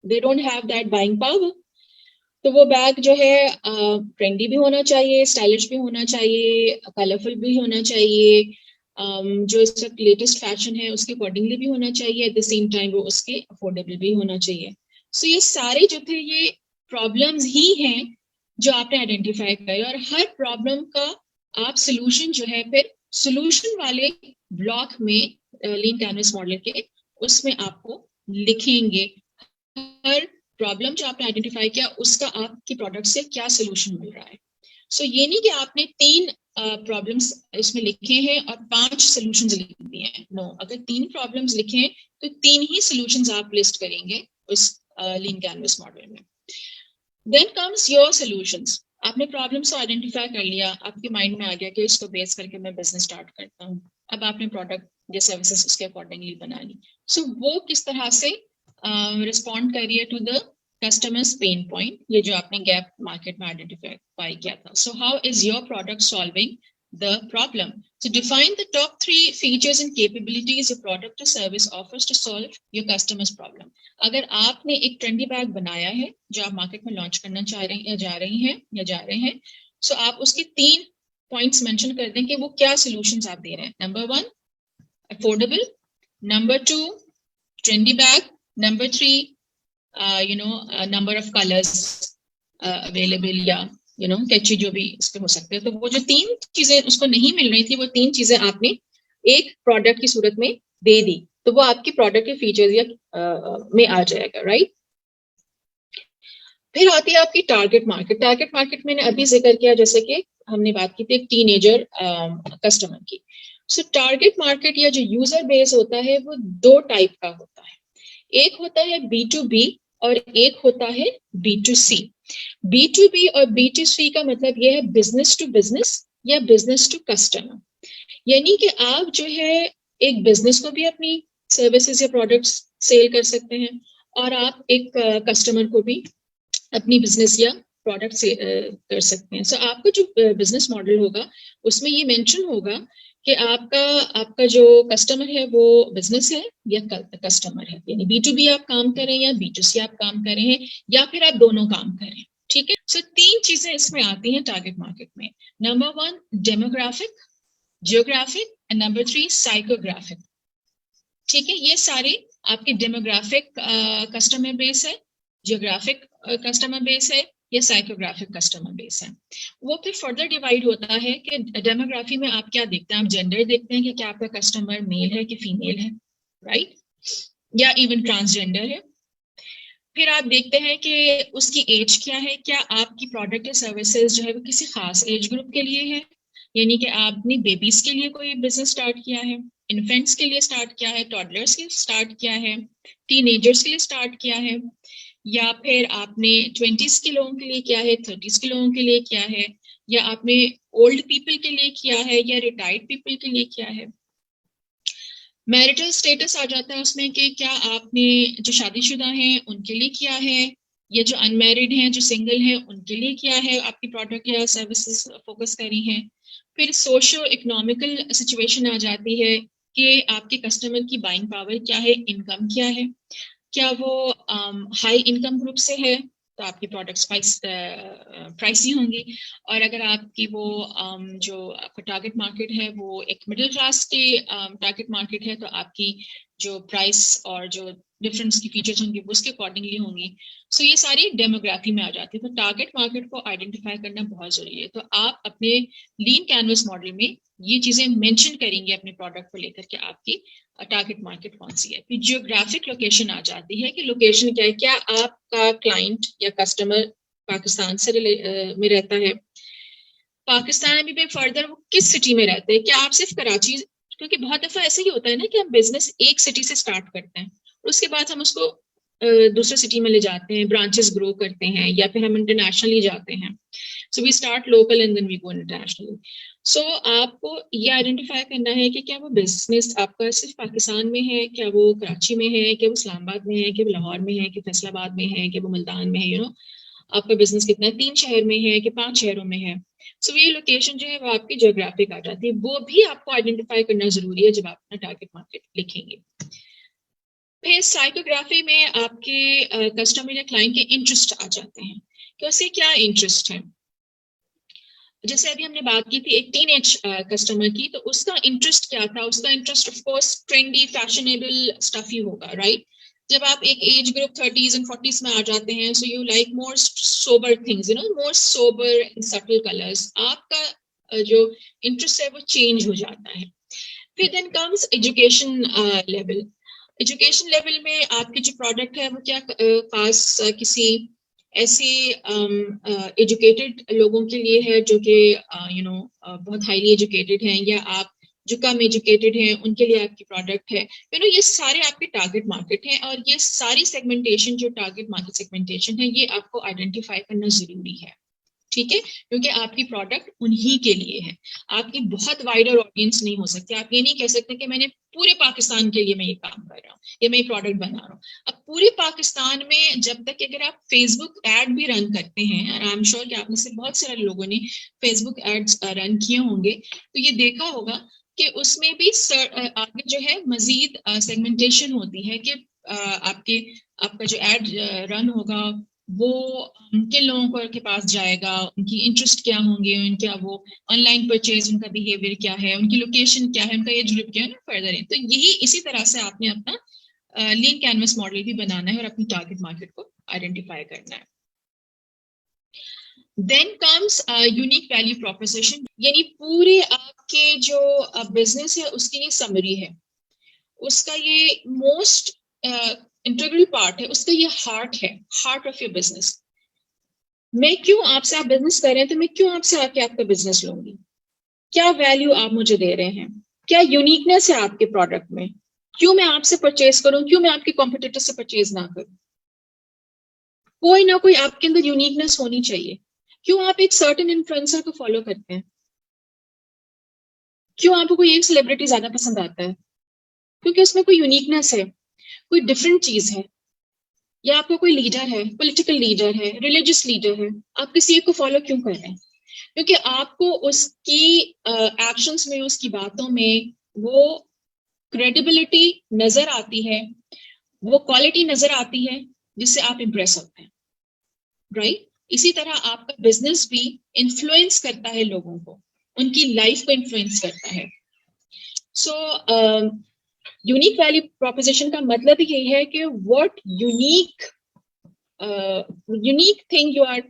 they don't have that buying power. तो वो बैग जो है ट्रेंडी भी होना चाहिए, स्टाइलिश भी होना चाहिए, कलरफुल भी होना चाहिए, जो इस वक्त लेटेस्ट फैशन है उसके अकॉर्डिंगली भी होना चाहिए, एट द सेम टाइम वो उसके अफोर्डेबल भी होना चाहिए। ये सारे जो थे ये प्रॉब्लम्स ही हैं जो आपने आइडेंटिफाई करे, और हर प्रॉब्लम का आप सोल्यूशन जो है फिर सोल्यूशन वाले ब्लॉक में लीन कैनवस मॉडल के उसमें आपको लिखेंगे। हर प्रॉब्लम जो आपने आइडेंटिफाई किया उसका आपकी प्रोडक्ट से क्या सोल्यूशन मिल रहा है। ये नहीं कि आपने 3 प्रॉब्लम्स इसमें लिखे हैं और 5 सोल्यूशंस लिख दिए हैं। नो, अगर 3 प्रॉब्लम्स लिखे हैं तो 3 ही सोल्यूशंस आप लिस्ट करेंगे उस लीन कैनवस मॉडल में। Then comes your solutions. आपने प्रॉब्लम्स को आइडेंटिफाई कर लिया, आपके माइंड में आ गया कि इसको बेस करके मैं बिजनेस स्टार्ट करता हूँ। अब आपने प्रोडक्ट या सर्विसेज उसके अकॉर्डिंगली बना ली। वो किस तरह से रिस्पॉन्ड कर रही है to the customers pain point, ये जो आपने गैप मार्केट में आइडेंटिफाई किया था। How is your product solving the problem? Define the top 3 features and capabilities your product or service offers to solve your customer's problem. अगर आपने एक ट्रेंडी बैग बनाया है जो आप मार्केट में लॉन्च करना चाह रहे हैं या जा रहे हैं, आप उसके 3 पॉइंट्स मेंशन कर दें कि वो क्या सॉल्यूशंस आप दे रहे हैं। Number 1 affordable, number 2 trendy bag, number 3 number of colours available या कैची जो भी इस पे हो सकते हैं। तो वो जो 3 चीजें उसको नहीं मिल रही थी, वो 3 चीजें आपने एक प्रोडक्ट की सूरत में दे दी, तो वो आपकी प्रोडक्ट के फीचर्स या में आ जाएगा, राइट। फिर आती है आपकी टारगेट मार्केट। टारगेट मार्केट मैंने अभी जिक्र किया, जैसे कि हमने बात की थी एक टीनेजर कस्टमर की। टारगेट मार्केट या जो यूजर बेस होता है वो 2 टाइप का होता है। एक होता है B2B और एक होता है B2C। B2B और B2C का मतलब यह है बिजनेस टू बिजनेस या बिजनेस टू कस्टमर। यानी कि आप जो है एक बिजनेस को भी अपनी सर्विसेज या प्रोडक्ट्स सेल कर सकते हैं, और आप एक कस्टमर को भी अपनी बिजनेस या प्रोडक्ट से कर सकते हैं। आपका जो बिजनेस मॉडल होगा उसमें ये मेंशन होगा कि आपका जो कस्टमर है वो बिजनेस है या कस्टमर है, यानी B2B आप काम करें या B2C आप काम कर रहे हैं, या फिर आप दोनों काम करें। ठीक है। 3 चीजें इसमें आती हैं टारगेट मार्केट में। Number 1 demographic, geographic and number 3 psychographic. ठीक है, ये सारे आपके डेमोग्राफिक कस्टमर बेस है, जियोग्राफिक कस्टमर बेस है या साइकोग्राफिक कस्टमर बेस है। वो फिर फर्दर डिवाइड होता है कि डेमोग्राफी में आप क्या देखते हैं, आप जेंडर देखते हैं कि क्या आपका कस्टमर मेल है कि फीमेल है, राइट, या इवन ट्रांसजेंडर है। फिर आप देखते हैं कि उसकी एज क्या है, क्या आपकी प्रोडक्ट या सर्विसेज जो है वो किसी खास एज ग्रुप के लिए है, यानी कि आपने बेबीज के लिए कोई बिजनेस स्टार्ट किया है, इन्फेंट्स के लिए स्टार्ट किया है, टॉडलर्स के लिए स्टार्ट किया है, टीनेजर्स के लिए स्टार्ट किया है, या फिर आपने 20s के लोगों के लिए किया है, 30s के लोगों के लिए किया है, या आपने ओल्ड पीपल के लिए किया है या रिटायर्ड पीपल के लिए किया है। मैरिटल स्टेटस आ जाता है उसमें कि क्या आपने जो शादीशुदा हैं उनके लिए किया है, या जो अनमैरिड हैं जो सिंगल हैं उनके लिए किया है, आपकी प्रोडक्ट या सर्विसेज फोकस करी हैं। फिर सोशो इकोनॉमिकल सिचुएशन आ जाती है कि आपके कस्टमर की बाइंग पावर क्या है, इनकम क्या है, क्या वो हाई इनकम ग्रुप से है तो आपकी प्रोडक्ट्स प्राइसी होंगी, और अगर आपकी वो जो आपका टारगेट मार्केट है वो एक मिडिल क्लास के टारगेट मार्केट है तो आपकी जो प्राइस और जो डिफरेंस की फीचर्स होंगे वो उसके अकॉर्डिंगली होंगी। सो ये सारी डेमोग्राफी में आ जाती है। तो टारगेट मार्केट को आइडेंटिफाई करना बहुत जरूरी है। तो आप अपने लीन कैनवस मॉडल में ये चीजें मेंशन करेंगे अपने प्रोडक्ट को लेकर के आपकी टारगेट मार्केट कौन सी है। फिर जियोग्राफिक लोकेशन आ जाती है कि लोकेशन क्या है, क्या आपका क्लाइंट या कस्टमर पाकिस्तान से में रहता है, पाकिस्तान में भी फर्दर वो किस सिटी में रहते हैं, क्या आप सिर्फ कराची, क्योंकि बहुत दफा ऐसा ही होता है ना कि हम बिजनेस एक सिटी से स्टार्ट करते हैं उसके बाद हम उसको दूसरे सिटी में ले जाते हैं, ब्रांचेस ग्रो करते हैं, या फिर हम इंटरनेशनली जाते हैं। So we start local and then we go internationally. So आपको ये आइडेंटिफाई करना है कि क्या वो बिजनेस आपका सिर्फ पाकिस्तान में है, क्या वो कराची में है, क्या वो इस्लामाबाद में है, क्या वो लाहौर में है, कि फैसलाबाद में है, क्या वो मुल्तान में है, आपका बिजनेस कितना है, 3 शहर में है कि 5 शहरों में है। सो ये लोकेशन जो है वो आपकी ज्योग्राफिक आ जाती है, वो भी आपको आइडेंटिफाई करना जरूरी है जब आप अपना टारगेट मार्केट लिखेंगे। फिर साइकोग्राफी में आपके कस्टमर या क्लाइंट के इंटरेस्ट आ जाते हैं कि उसे क्या इंटरेस्ट है। जैसे अभी हमने बात की थी एक टीनेज कस्टमर की, तो उसका इंटरेस्ट क्या था, उसका interest of course trendy fashionable stuff he होगा, राइट। जब आप एक age group 30s and 40s में आ जाते हैं, so you like more sober things, more sober and subtle colours, आपका जो इंटरेस्ट है वो चेंज हो जाता है। फिर then comes education level. Education level में आपकी जो प्रोडक्ट है वो क्या पास किसी ऐसे एजुकेटेड लोगों के लिए है जो कि बहुत हाईली एजुकेटेड हैं, या आप जो कम एजुकेटेड हैं उनके लिए आपकी प्रोडक्ट है। ये सारे आपके टारगेट मार्केट हैं, और ये सारी सेगमेंटेशन जो टारगेट मार्केट सेगमेंटेशन है ये आपको आइडेंटिफाई करना जरूरी है, ठीक है, क्योंकि आपकी प्रोडक्ट उन्हीं के लिए है। आपकी बहुत वाइडर ऑडियंस नहीं हो सकती। आप ये नहीं कह सकते कि मैंने पूरे पाकिस्तान के लिए मैं ये काम कर रहा हूँ या मैं ये प्रोडक्ट बना रहा हूँ। अब पूरे पाकिस्तान में जब तक अगर आप फेसबुक एड भी रन करते हैं, और आई एम श्योर कि आप में से बहुत सारे लोगों ने फेसबुक एड्स रन किए होंगे, तो ये देखा होगा कि उसमें भी आगे जो है मजीद सेगमेंटेशन होती है कि आपका जो एड रन होगा वो किन लोगों के पास जाएगा, उनकी इंटरेस्ट क्या होंगे, उनका वो ऑनलाइन परचेज, उनका बिहेवियर क्या है, उनकी लोकेशन क्या है, उनका एज ग्रुप क्या है, फर्दर है। तो यही इसी तरह से आपने अपना लीन कैनवस मॉडल भी बनाना है और अपनी टारगेट मार्केट को आइडेंटिफाई करना है। Then comes unique value proposition, यानी पूरे आपके जो बिजनेस है उसकी ये समरी है, उसका ये मोस्ट इंटीग्रल पार्ट है, उसका ये हार्ट है, हार्ट ऑफ योर बिजनेस। मैं क्यों आपसे, आप बिजनेस कर रहे हैं तो मैं क्यों आपसे आके आपका बिजनेस लूंगी, क्या वैल्यू आप मुझे दे रहे हैं, क्या यूनिकनेस है आपके प्रोडक्ट में, क्यों मैं आपसे परचेज करूं, क्यों मैं आपके कॉम्पिटिटर से परचेज ना करूं। कोई ना कोई आपके अंदर यूनिकनेस होनी चाहिए। क्यों आप एक सर्टेन इन्फ्लुएंसर को फॉलो करते हैं, क्यों आपको कोई एक सेलिब्रिटी ज्यादा पसंद आता है, क्योंकि उसमें कोई यूनिकनेस है, कोई डिफरेंट चीज है। या आपका कोई लीडर है, पॉलिटिकल लीडर है, रिलीजियस लीडर है, आप किसी एक को फॉलो क्यों कर रहे हैं, क्योंकि आपको उसकी एक्शंस में, उसकी बातों में वो क्रेडिबिलिटी नजर आती है, वो क्वालिटी नजर आती है जिससे आप इंप्रेस होते हैं, राइट। इसी तरह आपका बिजनेस भी इन्फ्लुएंस करता है लोगों को, उनकी लाइफ को इन्फ्लुएंस करता है। सो यूनिक वैल्यू प्रोपोजिशन का मतलब यही है कि what unique thing you are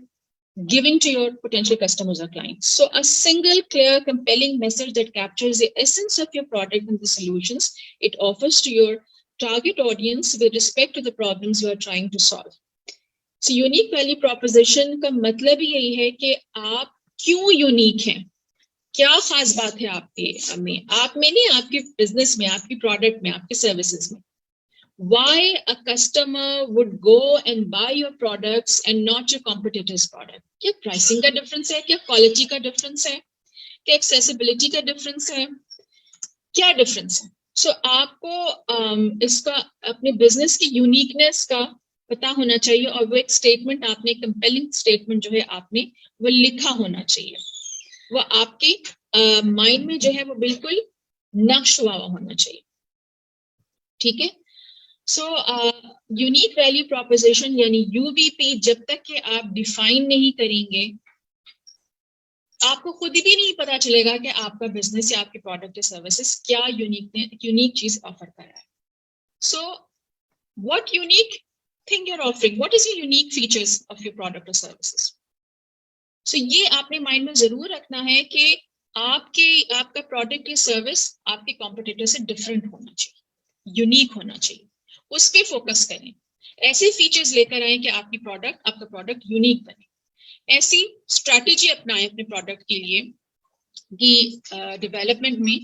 giving to your potential customers or clients. So a single, clear, compelling message that captures the essence of your product and the solutions it offers to your target audience with respect to the problems you are trying to solve. So unique value proposition का मतलब ही यही है कि आप क्यों यूनिक हैं, क्या खास बात है आपके में, आप में नहीं, आपके बिजनेस में, आपकी प्रोडक्ट में, आपके सर्विसेज में। Why a customer would go and buy your products and not your competitor's product? क्या प्राइसिंग का डिफरेंस है, क्या क्वालिटी का डिफरेंस है, क्या एक्सेसिबिलिटी का डिफरेंस है, क्या डिफरेंस है। सो आपको इसका अपने बिजनेस की यूनिकनेस का पता होना चाहिए, और वो एक स्टेटमेंट आपने, कंपेलिंग स्टेटमेंट जो है आपने वो लिखा होना चाहिए, वो आपके माइंड में जो है वो बिल्कुल नक्श हुआ होना चाहिए, ठीक है। सो यूनिक वैल्यू प्रोपोजिशन यानी यूवीपी जब तक कि आप डिफाइन नहीं करेंगे, आपको खुद भी नहीं पता चलेगा कि आपका बिजनेस या आपके प्रोडक्ट या सर्विसेज क्या यूनिक चीज ऑफर कर रहा है। So what unique thing you're offering? What is the unique features of your product or services? So ये आपने माइंड में जरूर रखना है कि आपका प्रोडक्ट या सर्विस आपके कॉम्पिटिटर से डिफरेंट होना चाहिए, यूनिक होना चाहिए, उस पर फोकस करें। ऐसे फीचर्स लेकर आए कि आपका प्रोडक्ट यूनिक बने। ऐसी स्ट्रैटेजी अपनाएं अपने प्रोडक्ट के लिए की डेवलपमेंट में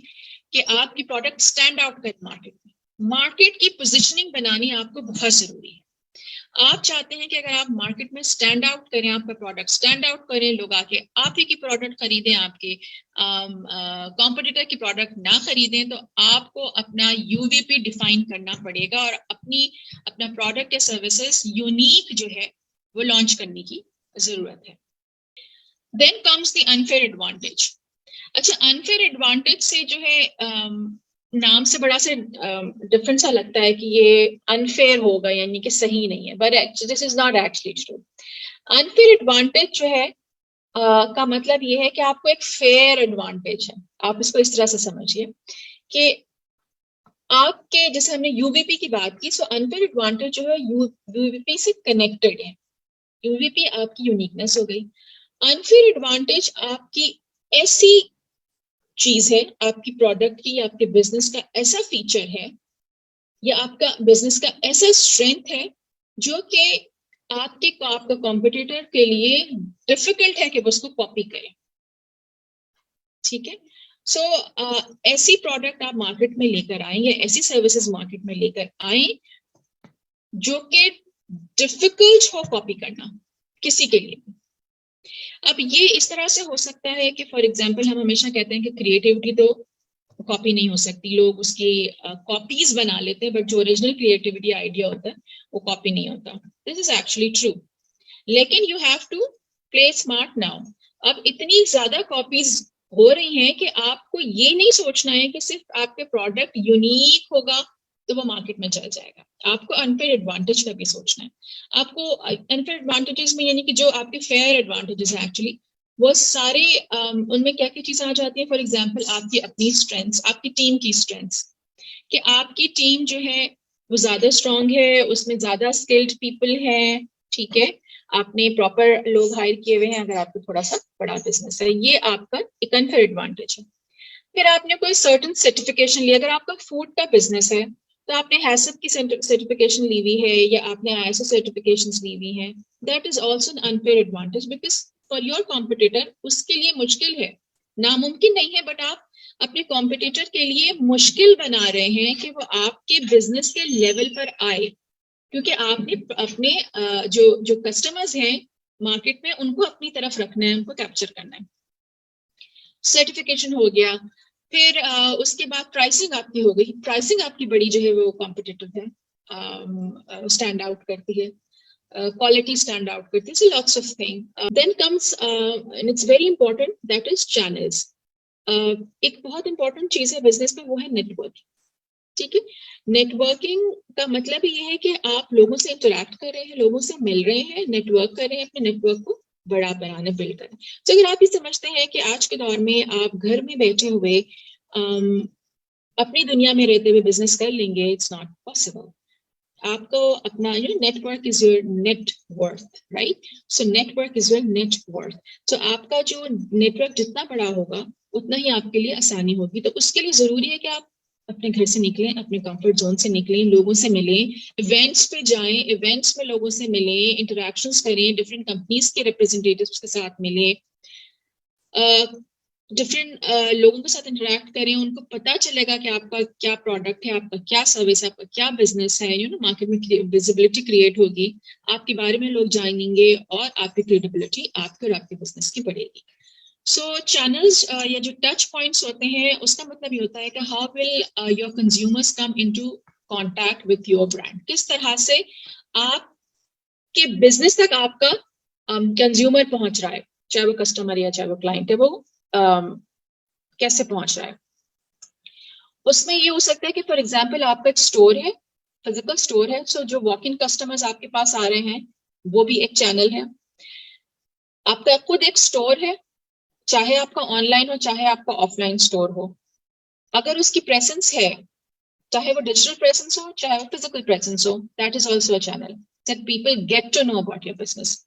कि आपकी प्रोडक्ट स्टैंड आउट करे मार्केट में। मार्केट की पोजीशनिंग बनानी आपको बहुत जरूरी है। आप चाहते हैं कि अगर आप मार्केट में स्टैंड आउट करें, आपका प्रोडक्ट स्टैंड आउट करें, लोग आके आप ही की प्रोडक्ट खरीदें, आपके कॉम्पिटिटर की प्रोडक्ट ना खरीदें, तो आपको अपना यूवीपी डिफाइन करना पड़ेगा और अपना प्रोडक्ट या सर्विसेज यूनिक जो है वो लॉन्च करने की जरूरत है। Then comes the unfair advantage. अच्छा, अनफेयर एडवांटेज से जो है नाम से बड़ा से डिफरेंस सा लगता है कि ये अनफेयर होगा, यानी कि सही नहीं है, but this is not actually true. Unfair advantage जो है का मतलब ये है कि आपको एक फेयर एडवांटेज है। आप इसको इस तरह से समझिए कि आपके, जैसे हमने यूवीपी की बात की, सो अनफेयर एडवांटेज जो है यूवीपी से कनेक्टेड है। यूवीपी आपकी यूनिकनेस हो गई। अनफेयर एडवांटेज आपकी ऐसी चीज है, आपकी प्रोडक्ट की, आपके बिजनेस का ऐसा फीचर है या आपका बिजनेस का ऐसा स्ट्रेंथ है जो कि आपका कॉम्पिटिटर के लिए डिफिकल्ट है कि वो उसको कॉपी करें। ठीक है, सो ऐसी प्रोडक्ट आप मार्केट में लेकर आए या ऐसी सर्विसेज मार्केट में लेकर आए जो कि डिफिकल्ट हो कॉपी करना किसी के लिए। अब ये इस तरह से हो सकता है कि फॉर एग्जाम्पल हम हमेशा कहते हैं कि क्रिएटिविटी तो कॉपी नहीं हो सकती, लोग उसकी कॉपीज बना लेते हैं, बट जो ओरिजिनल क्रिएटिविटी आइडिया होता है वो कॉपी नहीं होता। दिस इज एक्चुअली ट्रू, लेकिन you have to play smart now. अब इतनी ज्यादा कॉपीज हो रही हैं कि आपको ये नहीं सोचना है कि सिर्फ आपके प्रोडक्ट यूनिक होगा तो वो मार्केट में चल जाएगा। आपको अनफेयर एडवांटेज का भी सोचना है। आपको अनफेयर एडवांटेजेस में, यानी कि जो आपके फेयर एडवांटेजेस हैं एक्चुअली, वो सारे उनमें क्या क्या चीजें आ जाती है। फॉर एग्जाम्पल आपकी अपनी स्ट्रेंथ्स, आपकी टीम की स्ट्रेंथ्स, कि आपकी टीम जो है वो ज्यादा स्ट्रांग है, उसमें ज्यादा स्किल्ड पीपल है। ठीक है, आपने प्रॉपर लोग हायर किए हुए हैं अगर आपको थोड़ा सा बड़ा बिजनेस है, ये आपका एक अनफेयर एडवांटेज है। फिर आपने कोई सर्टेन सर्टिफिकेशन लिया, अगर आपका फूड का बिजनेस है तो आपने हैसब की सर्टिफिकेशन ली हुई है या आपने आईएसओ सर्टिफिकेशंस ली हुई है, that is also an unfair advantage, because for your competitor उसके लिए मुश्किल है, नामुमकिन नहीं है, बट आप अपने कॉम्पिटिटर के लिए मुश्किल बना रहे हैं कि वो आपके बिजनेस के लेवल पर आए, क्योंकि आपने अपने जो कस्टमर्स हैं मार्केट में उनको अपनी तरफ रखना है, उनको कैप्चर करना है। सर्टिफिकेशन हो गया, फिर उसके बाद प्राइसिंग आपकी हो गई। प्राइसिंग आपकी बड़ी जो है वो कॉम्पिटिटिव है, स्टैंड आउट करती है, क्वालिटी स्टैंड आउट करती है, so lots of thing. Then comes and it's very important, that is channels. एक बहुत इंपॉर्टेंट चीज है बिजनेस में, वो है नेटवर्किंग। ठीक है, नेटवर्किंग का मतलब ये है कि आप लोगों से इंटरेक्ट कर रहे हैं, लोगों से मिल रहे हैं, नेटवर्क कर रहे हैं, अपने नेटवर्क को बड़ा बनाने, बिल्ड करना। तो अगर आप ये समझते हैं कि आज के दौर में आप घर में बैठे हुए अपनी दुनिया में रहते हुए बिजनेस कर लेंगे, इट्स नॉट पॉसिबल। आपको अपना network is your net worth, right? So network is your net worth. तो आपका जो नेटवर्क जितना बड़ा होगा उतना ही आपके लिए आसानी होगी। तो उसके लिए जरूरी है कि आप अपने घर से निकलें, अपने कंफर्ट जोन से निकलें, लोगों से मिलें, इवेंट्स पे जाएं, इवेंट्स में लोगों से मिलें, इंटरेक्शंस करें, डिफरेंट कंपनीज के रिप्रेजेंटेटिव्स के साथ मिलें, डिफरेंट लोगों के साथ इंटरेक्ट करें, उनको पता चलेगा कि आपका क्या प्रोडक्ट है, आपका क्या सर्विस है, आपका क्या बिजनेस है। मार्केट में विजिबिलिटी क्रिएट होगी, आपके बारे में लोग जानेंगे और आपकी क्रेडिबिलिटी आपके और आपके बिजनेस की बढ़ेगी। सो चैनल्स या जो टच पॉइंट्स होते हैं, उसका मतलब ये होता है कि how will your consumers come into contact with your brand. किस तरह से आपके बिजनेस तक आपका कंज्यूमर पहुंच रहा है, चाहे वो कस्टमर या चाहे वो क्लाइंट है, वो कैसे पहुंच रहा है। उसमें ये हो सकता है कि फॉर एग्जाम्पल आपका एक स्टोर है, फिजिकल स्टोर है, सो जो वॉक इन कस्टमर्स आपके पास आ रहे हैं वो भी एक चैनल है। आपका खुद एक स्टोर है, चाहे आपका ऑनलाइन हो चाहे आपका ऑफलाइन स्टोर हो, अगर उसकी प्रेजेंस है चाहे वो डिजिटल प्रेजेंस हो, चाहे वो फिजिकल प्रेजेंस हो, that is also a channel that people get to know about your business.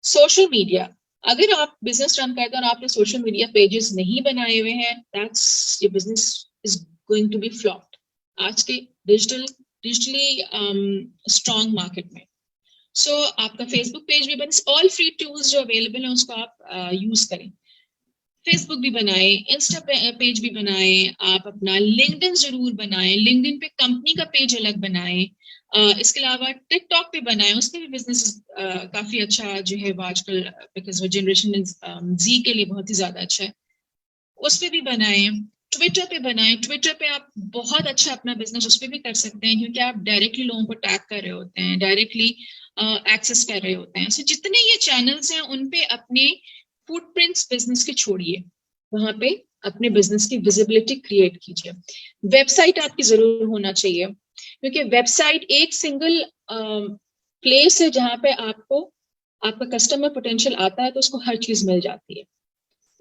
Social media, अगर आप बिजनेस रन करते हैं और आपने सोशल मीडिया पेजेस नहीं बनाए हुए हैं, that's your business is going to be flopped आज के डिजिटली स्ट्रॉन्ग मार्केट में. सो आपका फेसबुक पेज भी बने, ऑल फ्री टूल्स जो अवेलेबल है उसको आप यूज करें. फेसबुक भी बनाए, इंस्टा पेज भी बनाए, आप अपना लिंक्डइन जरूर बनाएं. लिंक्डइन पे कंपनी का पेज अलग बनाएं. इसके अलावा टिकटॉक पे बनाएं, उसमें भी बिजनेस काफी अच्छा जो है वो आजकल, बिकॉज वो जनरेशन जी के लिए बहुत ही ज्यादा अच्छा है, उस पर भी बनाएं. ट्विटर पे बनाएं. ट्विटर पे आप बहुत अच्छा अपना बिजनेस उस पर भी कर सकते हैं, क्योंकि आप डायरेक्टली लोगों को टैग कर रहे होते हैं, डायरेक्टली एक्सेस कर रहे होते हैं. सो जितने ये चैनल्स हैं उन पे अपने फुटप्रिंट्स बिजनेस के छोड़िए, वहां पे अपने बिजनेस की विजिबिलिटी क्रिएट कीजिए. वेबसाइट आपकी जरूर होना चाहिए, क्योंकि वेबसाइट एक सिंगल प्लेस है जहां पे आपको आपका कस्टमर पोटेंशियल आता है तो उसको हर चीज मिल जाती है.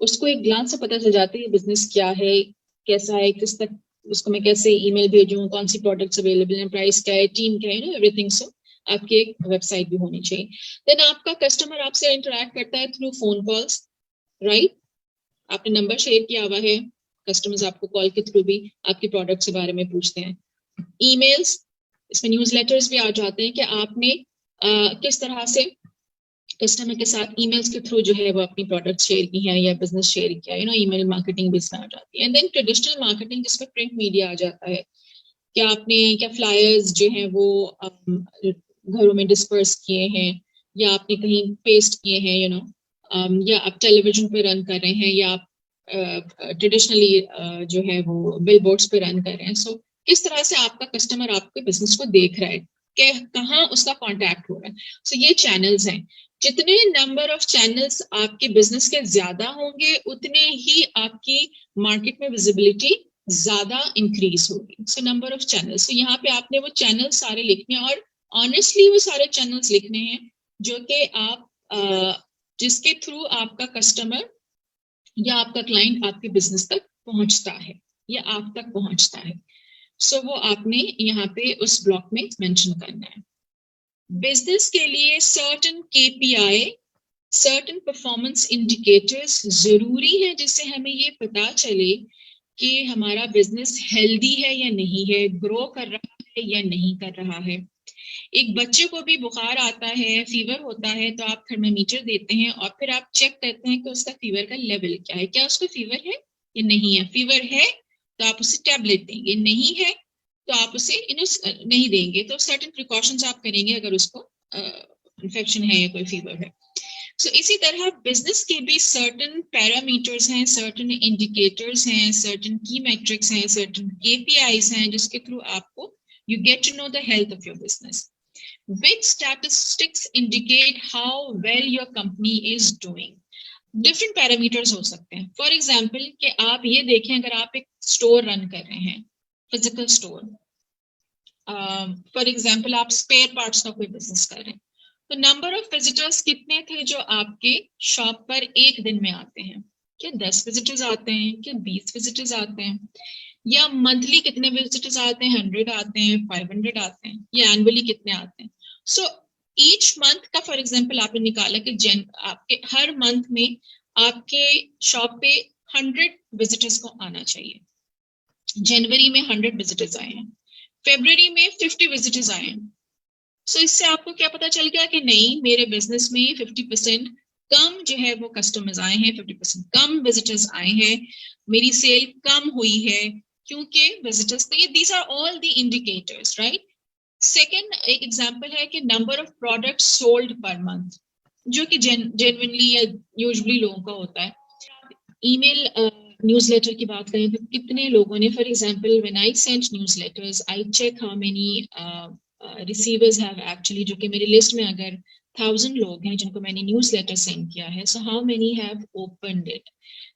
उसको एक ग्लांस से पता चल जाती है बिजनेस क्या है, कैसा है, किस तक उसको मैं कैसे ईमेल भेजूं, कौन सी प्रोडक्ट्स अवेलेबल हैं, प्राइस क्या है, टीम क्या है, एवरीथिंग. सो आपकी एक वेबसाइट भी होनी चाहिए. देन आपका कस्टमर आपसे इंटरेक्ट करता है थ्रू फोन कॉल्स, राइट? आपने नंबर शेयर किया हुआ है, कस्टमर्स आपको कॉल के थ्रू भी आपके प्रोडक्ट के बारे में पूछते हैं. ईमेल्स, इसमें न्यूज़लेटर्स भी आ जाते हैं कि आपने किस तरह से कस्टमर के साथ ईमेल्स के थ्रू जो है वो अपनी प्रोडक्ट शेयर की है या बिजनेस शेयर किया, ईमेल मार्केटिंग भी इसमें आ जाती है. एंड देन ट्रेडिशनल मार्केटिंग जिसमें प्रिंट मीडिया आ जाता है, क्या आपने क्या फ्लायर्स जो हैं वो घरों में डिस्पर्स किए हैं, या आपने कहीं पेस्ट किए हैं, या आप टेलीविजन पे रन कर रहे हैं, या आप ट्रेडिशनली जो है वो बिल बोर्ड्स पे रन कर रहे हैं. सो किस तरह से आपका कस्टमर आपके बिजनेस को देख रहा है, कहाँ उसका कॉन्टैक्ट हो रहा है. सो ये चैनल्स हैं. जितने नंबर ऑफ चैनल्स आपके बिजनेस के ज्यादा होंगे, उतने ही आपकी मार्केट में विजिबिलिटी ज्यादा इंक्रीज होगी. सो नंबर ऑफ चैनल्स, तो यहाँ पे आपने वो चैनल सारे लिखने हैं, और ऑनेस्टली वो सारे चैनल्स लिखने हैं जो कि आप जिसके थ्रू आपका कस्टमर या आपका क्लाइंट आपके बिजनेस तक पहुंचता है या आप तक पहुंचता है. सो वो आपने यहाँ पे उस ब्लॉक में मेंशन करना है. बिजनेस के लिए certain KPI, certain performance indicators जरूरी है, जिससे हमें ये पता चले कि हमारा बिजनेस हेल्दी है या नहीं है, ग्रो कर रहा है या नहीं कर रहा है. एक बच्चे को भी बुखार आता है, फीवर होता है, तो आप थर्मामीटर देते हैं और फिर आप चेक करते हैं कि उसका फीवर का लेवल क्या है, क्या उसको फीवर है या नहीं है. फीवर है तो आप उसे टैबलेट देंगे, नहीं है तो आप उसे नहीं देंगे. तो सर्टेन प्रिकॉशंस आप करेंगे अगर उसको इन्फेक्शन है या कोई फीवर है. सो इसी तरह बिजनेस के भी सर्टेन पैरामीटर्स हैं, सर्टेन इंडिकेटर्स हैं, सर्टेन की मैट्रिक्स हैं, सर्टेन केपीआईज हैं, जिसके थ्रू आपको you get to know the health of your business. Which statistics indicate how well your company is doing? Different parameters हो सकते हैं. For example, कि आप ये देखें, अगर आप एक स्टोर रन कर रहे हैं, फिजिकल स्टोर, फॉर एग्जाम्पल आप स्पेयर पार्ट्स का कोई बिजनेस कर रहे हैं, तो नंबर ऑफ विजिटर्स कितने थे जो आपके शॉप पर एक दिन में आते हैं? क्या 10 विजिटर्स आते हैं, क्या 20 विजिटर्स आते हैं, या मंथली कितने विजिटर्स आते हैं, 100 आते हैं, 500 आते हैं, या एनुअली कितने आते हैं? सो ईच मंथ का फॉर एग्जांपल आपने निकाला कि आपके हर मंथ में आपके शॉप पे 100 विजिटर्स को आना चाहिए. जनवरी में 100 विजिटर्स आए हैं, फरवरी में 50 विजिटर्स आए हैं. सो इससे आपको क्या पता चल गया कि नहीं, मेरे बिजनेस में 50% कम जो है वो कस्टमर्स आए हैं, 50% कम विजिटर्स आए हैं, मेरी सेल कम हुई है क्योंकि विजिटर्स. तो ये these are all the indicators, right. Second एक एग्जांपल है कि number of products sold per month, जो कि जेन्युइनली या यूजुअली लोगों का होता है. ईमेल न्यूज़लेटर की बात करें तो कितने लोगों ने, for example when I send newsletters, I check how many receivers have actually, जो कि मेरी लिस्ट में अगर 1000 लोग हैं जिनको मैंने न्यूज़लेटर सेंड किया है, so how many have opened it.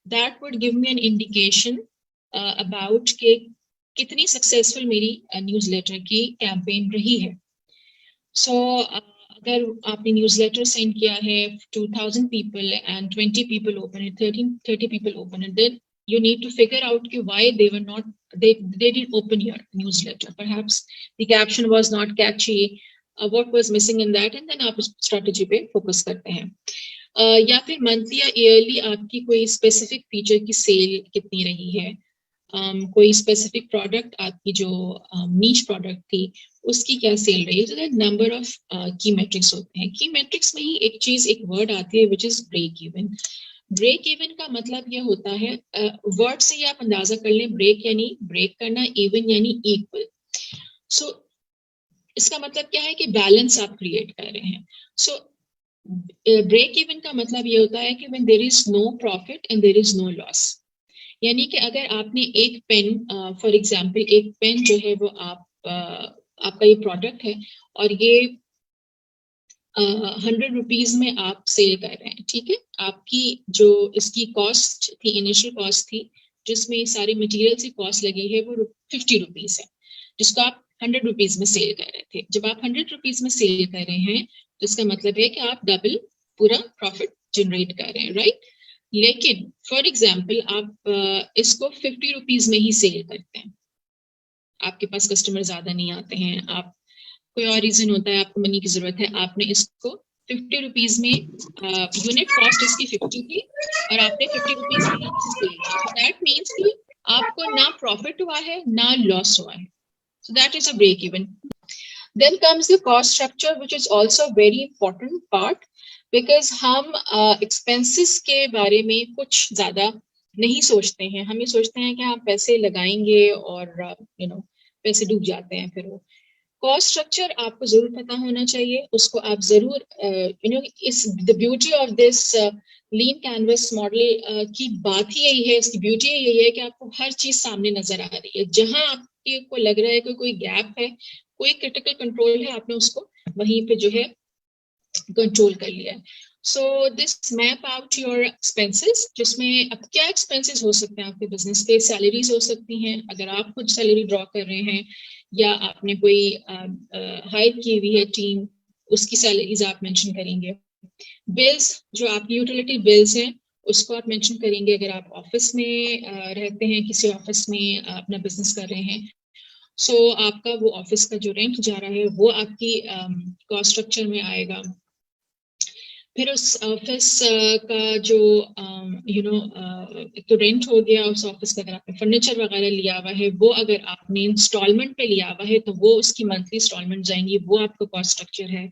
That would give me an indication about के कितनी सक्सेसफुल मेरी न्यूज़लेटर की कैंपेन रही है. सो अगर आपने न्यूज़लेटर सेंड किया है 2000 people and 20 people open it, 30 people open it, then you need to figure out why they were not, they didn't open your newsletter. Perhaps the caption was not catchy, what was missing in that, and then आप strategy पे focus करते हैं. या फिर monthly या yearly आपकी कोई specific feature की sale कितनी रही है, कोई specific product आपकी जो niche product थी उसकी क्या सेल रही है. तो नंबर ऑफ की मेट्रिक्स होते हैं. की मेट्रिक्स में ही एक चीज, एक वर्ड आती है which is break even. Break even का मतलब ये होता है, वर्ड से ही आप अंदाजा कर लें, ब्रेक यानी ब्रेक करना, इवन यानी इक्वल. सो इसका मतलब क्या है कि बैलेंस आप क्रिएट कर रहे हैं. सो ब्रेक इवन का मतलब ये होता है कि when there is no profit and there is no loss. यानी कि अगर आपने एक पेन, फॉर एग्जाम्पल एक पेन जो है वो आपका ये प्रोडक्ट है और ये 100 रुपीज में आप सेल कर रहे हैं, ठीक है. आपकी जो इसकी कॉस्ट थी, इनिशियल कॉस्ट थी, जिसमें सारे मटेरियल की कॉस्ट लगी है, वो 50 रुपीज है, जिसको आप 100 रुपीज में सेल कर रहे थे. जब आप 100 रुपीज में सेल कर रहे हैं तो इसका मतलब है कि आप डबल पूरा प्रॉफिट जनरेट कर रहे हैं, राइट. लेकिन फॉर एग्जाम्पल आप इसको 50 रुपीज में ही सेल करते हैं, आपके पास कस्टमर ज्यादा नहीं आते हैं, आप कोई और रीजन होता है, आपको मनी की जरूरत है, आपने इसको 50 रुपीज में, यूनिट कॉस्ट इसकी 50 थी और आपने 50 रुपीज में ही सेल किया. तो दैट मीन्स कि आपको ना प्रॉफिट हुआ है ना लॉस हुआ है. So that is a break even. Then comes the cost structure, which is also a very important part, because हम expenses के बारे में कुछ ज्यादा नहीं सोचते हैं. हम ये सोचते हैं कि हम पैसे लगाएंगे और पैसे डूब जाते हैं. फिर वो कॉस्ट स्ट्रक्चर आपको जरूर पता होना चाहिए, उसको आप जरूर इस the beauty of this lean canvas model की बात ही यही है, इसकी ब्यूटी यही है कि आपको हर चीज सामने नजर आ रही है. जहां आपको लग रहा है कि कोई गैप है, कोई क्रिटिकल कंट्रोल है, आपने उसको वहीं पे जो है कंट्रोल कर लिया है. So this map out your expenses, जिसमें अब क्या एक्सपेंसेस हो सकते हैं आपके बिजनेस पे. सैलरीज हो सकती हैं, अगर आप खुद सैलरी ड्रॉ कर रहे हैं, या आपने कोई हायर की हुई है टीम, उसकी सैलरीज आप मेंशन करेंगे. बिल्स, जो आपकी यूटिलिटी बिल्स हैं, उसको आप मेंशन करेंगे. अगर आप ऑफिस में रहते हैं, किसी ऑफिस में अपना बिजनेस कर रहे हैं, सो आपका वो ऑफिस का जो रेंट जा रहा है वो आपकी कॉस्ट स्ट्रक्चर में आएगा. फिर उस ऑफिस का जो एक तो रेंट हो गया उस ऑफिस का. अगर आपने फर्नीचर वगैरह लिया हुआ है, वो अगर आपने इंस्टॉलमेंट पे लिया हुआ है तो वो उसकी मंथली इंस्टॉलमेंट जाएंगी, वो आपका कॉस्ट स्ट्रक्चर है.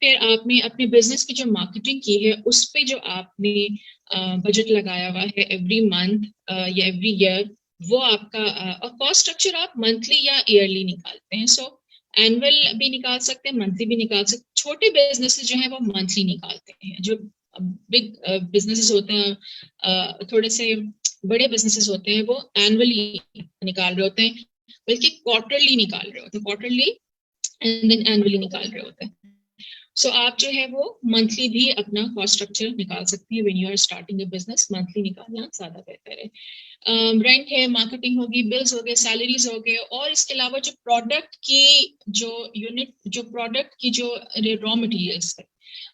फिर आपने अपने बिजनेस की जो मार्केटिंग की है, उस पे जो आपने बजट लगाया हुआ है एवरी मंथ या एवरी ईयर, वो आपका कॉस्ट स्ट्रक्चर आप मंथली या ईयरली निकालते हैं. सो एनुअल भी निकाल सकते हैं, मंथली भी निकाल सकते हैं. छोटे बिजनेसेस जो है वो मंथली निकालते हैं. जो बिग बिजनेसेस होते हैं, थोड़े से बड़े बिजनेसेस होते हैं, वो एनुअली निकाल रहे होते हैं, बल्कि क्वार्टरली निकाल रहे होते हैं. क्वार्टरली एंड देन एनुअली निकाल रहे होते हैं. सो आप जो है वो मंथली भी अपना कॉस्ट स्ट्रक्चर निकाल सकती है. When you are starting a business, monthly निकालना ज्यादा बेहतर है. रेंट है, मार्केटिंग होगी, बिल्स हो गए, सैलरीज हो गए, और इसके अलावा जो प्रोडक्ट की जो यूनिट, जो प्रोडक्ट की जो रॉ मटेरियल्स है,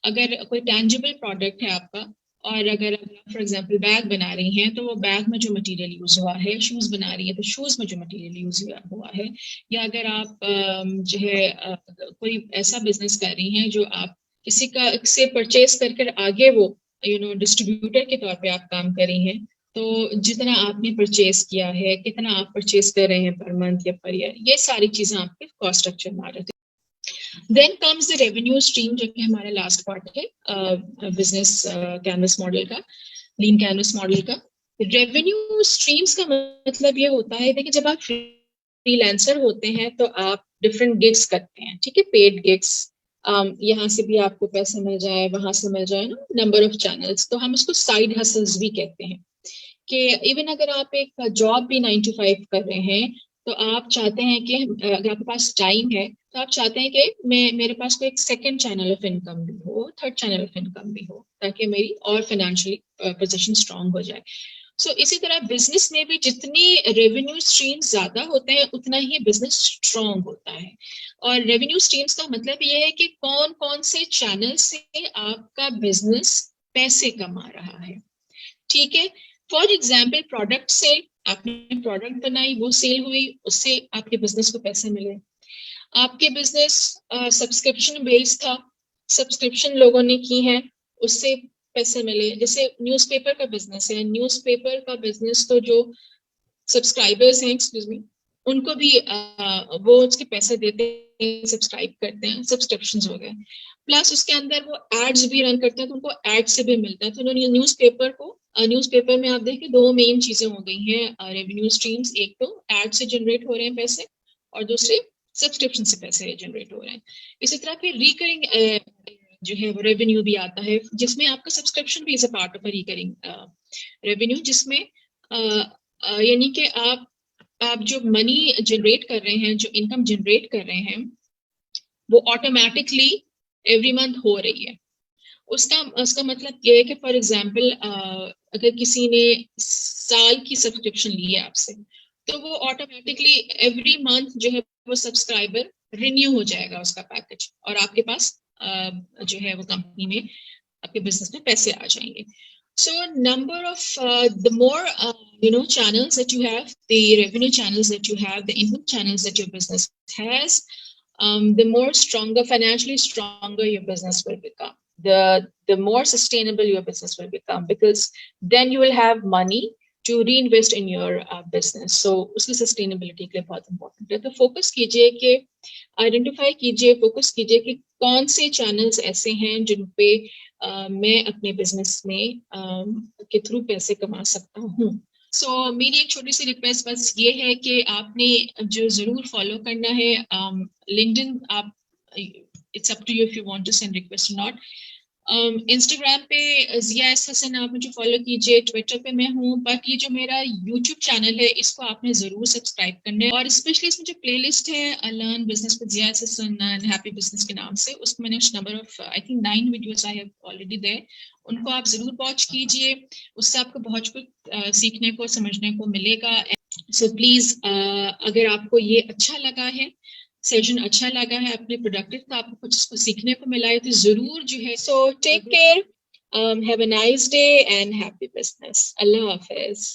अगर कोई टेंजिबल प्रोडक्ट है आपका, और अगर फॉर एग्जांपल बैग बना रही हैं, तो वो बैग में जो मटेरियल यूज हुआ है, शूज बना रही है तो शूज में जो मटेरियल यूज हुआ है, या अगर आप जो है कोई ऐसा बिजनेस कर रही हैं जो आप किसी का से परचेज कर आगे वो डिस्ट्रीब्यूटर के तौर पे आप काम कर रही हैं, तो जितना आपने परचेज किया है, कितना आप परचेज कर रहे हैं पर मंथ या पर ईयर, ये सारी चीजें आपके कॉस्ट स्ट्रक्चर में आ जाती है. Then comes the revenue stream, जो कि हमारा लास्ट पार्ट है बिजनेस कैनवस मॉडल का, लीन कैनवस मॉडल का. रेवेन्यू स्ट्रीम्स का मतलब ये होता है, देखिए जब आप फ्रीलांसर होते हैं तो आप डिफरेंट गिग्स करते हैं, ठीक है, पेड गिग्स. यहाँ से भी आपको पैसे मिल जाए, वहां से मिल जाए ना, नंबर ऑफ चैनल्स, तो हम उसको साइड हसल्स भी कहते हैं. कि इवन अगर आप एक जॉब भी 9 to 5 कर रहे हैं, तो आप चाहते हैं कि अगर आपके पास टाइम है तो आप चाहते हैं कि मेरे पास कोई एक सेकंड चैनल ऑफ इनकम भी हो, थर्ड चैनल ऑफ इनकम भी हो, ताकि मेरी और फाइनेंशियली पोजीशन स्ट्रांग हो जाए. सो इसी तरह बिजनेस में भी जितनी रेवेन्यू स्ट्रीम्स ज्यादा होते हैं, उतना ही बिजनेस स्ट्रांग होता है. और रेवेन्यू स्ट्रीम्स का मतलब ये है कि कौन कौन से चैनल से आपका बिजनेस पैसे कमा रहा है, ठीक है. फॉर एग्जाम्पल प्रोडक्ट सेल, आपने प्रोडक्ट बनाई, वो सेल हुई, उससे आपके बिजनेस को पैसे मिले। आपके बिजनेस सब्सक्रिप्शन बेस्ड था, सब्सक्रिप्शन लोगों ने की है, उससे पैसे मिले। जैसे न्यूज़पेपर का बिजनेस है, न्यूज़पेपर का बिजनेस तो जो सब्सक्राइबर्स हैं, एक्सक्यूज मी, उनको भी वो उसके पैसे देते हैं, सब्सक्राइब करते हैं, सब्सक्रिप्शन हो गए। प्लस उसके अंदर वो एड्स भी रन करते हैं, तो उनको एड से भी मिलता है। तो उन्होंने न्यूज़पेपर को, न्यूज़पेपर में आप देखिए दो मेन चीजें हो गई हैं रेवेन्यू स्ट्रीम्स, एक तो एड से जनरेट हो रहे हैं पैसे, और दूसरे सब्सक्रिप्शन से पैसे जनरेट हो रहे हैं। इसी तरह फिर रिकरिंग जो है वो रेवेन्यू भी आता है, जिसमें आपका सब्सक्रिप्शन भी is a part of recurring revenue, जिसमें यानी कि आप जो मनी जनरेट कर रहे हैं, जो इनकम जनरेट कर रहे हैं, वो ऑटोमेटिकली एवरी मंथ हो रही है। उसका उसका मतलब ये है कि फॉर एग्जांपल अगर किसी ने साल की सब्सक्रिप्शन ली है आपसे, तो वो ऑटोमेटिकली एवरी मंथ जो है वो सब्सक्राइबर रिन्यू हो जाएगा उसका पैकेज, और आपके पास जो है वो कंपनी में, आपके बिजनेस में पैसे आ जाएंगे। So number of the more channels that you have, the revenue channels that you have, the income channels that your business has, the more stronger, financially stronger your business will become. The more sustainable your business will become, because then you will have money to reinvest in your business. So उसकी sustainability के लिए बहुत important है। तो focus कीजिए कि आइडेंटिफाई कीजिए, फोकस कीजिए कि कौन से चैनल्स ऐसे हैं जिन पे मैं अपने बिजनेस में के थ्रू पैसे कमा सकता हूँ। सो मेरी एक छोटी सी रिक्वेस्ट बस ये है कि आपने जो जरूर फॉलो करना है लिंक्डइन, आप it's up to you if you want to send request और नॉट। इंस्टाग्राम पे जिया एस हसन आप मुझे फॉलो कीजिए, ट्विटर पे मैं हूँ, बट ये जो मेरा यूट्यूब चैनल है इसको आपने जरूर सब्सक्राइब करना है। और स्पेशली इसमें जो प्लेलिस्ट है learn business with Zia S Hasan and happy business के नाम से, उसमें मैंने number of I think 9 videos I have already there, उनको आप जरूर वॉच कीजिए, उससे आपको बहुत कुछ सीखने को, समझने को मिलेगा। सो प्लीज अगर आपको ये अच्छा लगा है, सेशन अच्छा लगा है, अपने प्रोडक्टिव का आपको कुछ इसको सीखने को मिला है, तो जरूर जो है, so take care, have a nice day and happy business. अल्लाह हाफिज।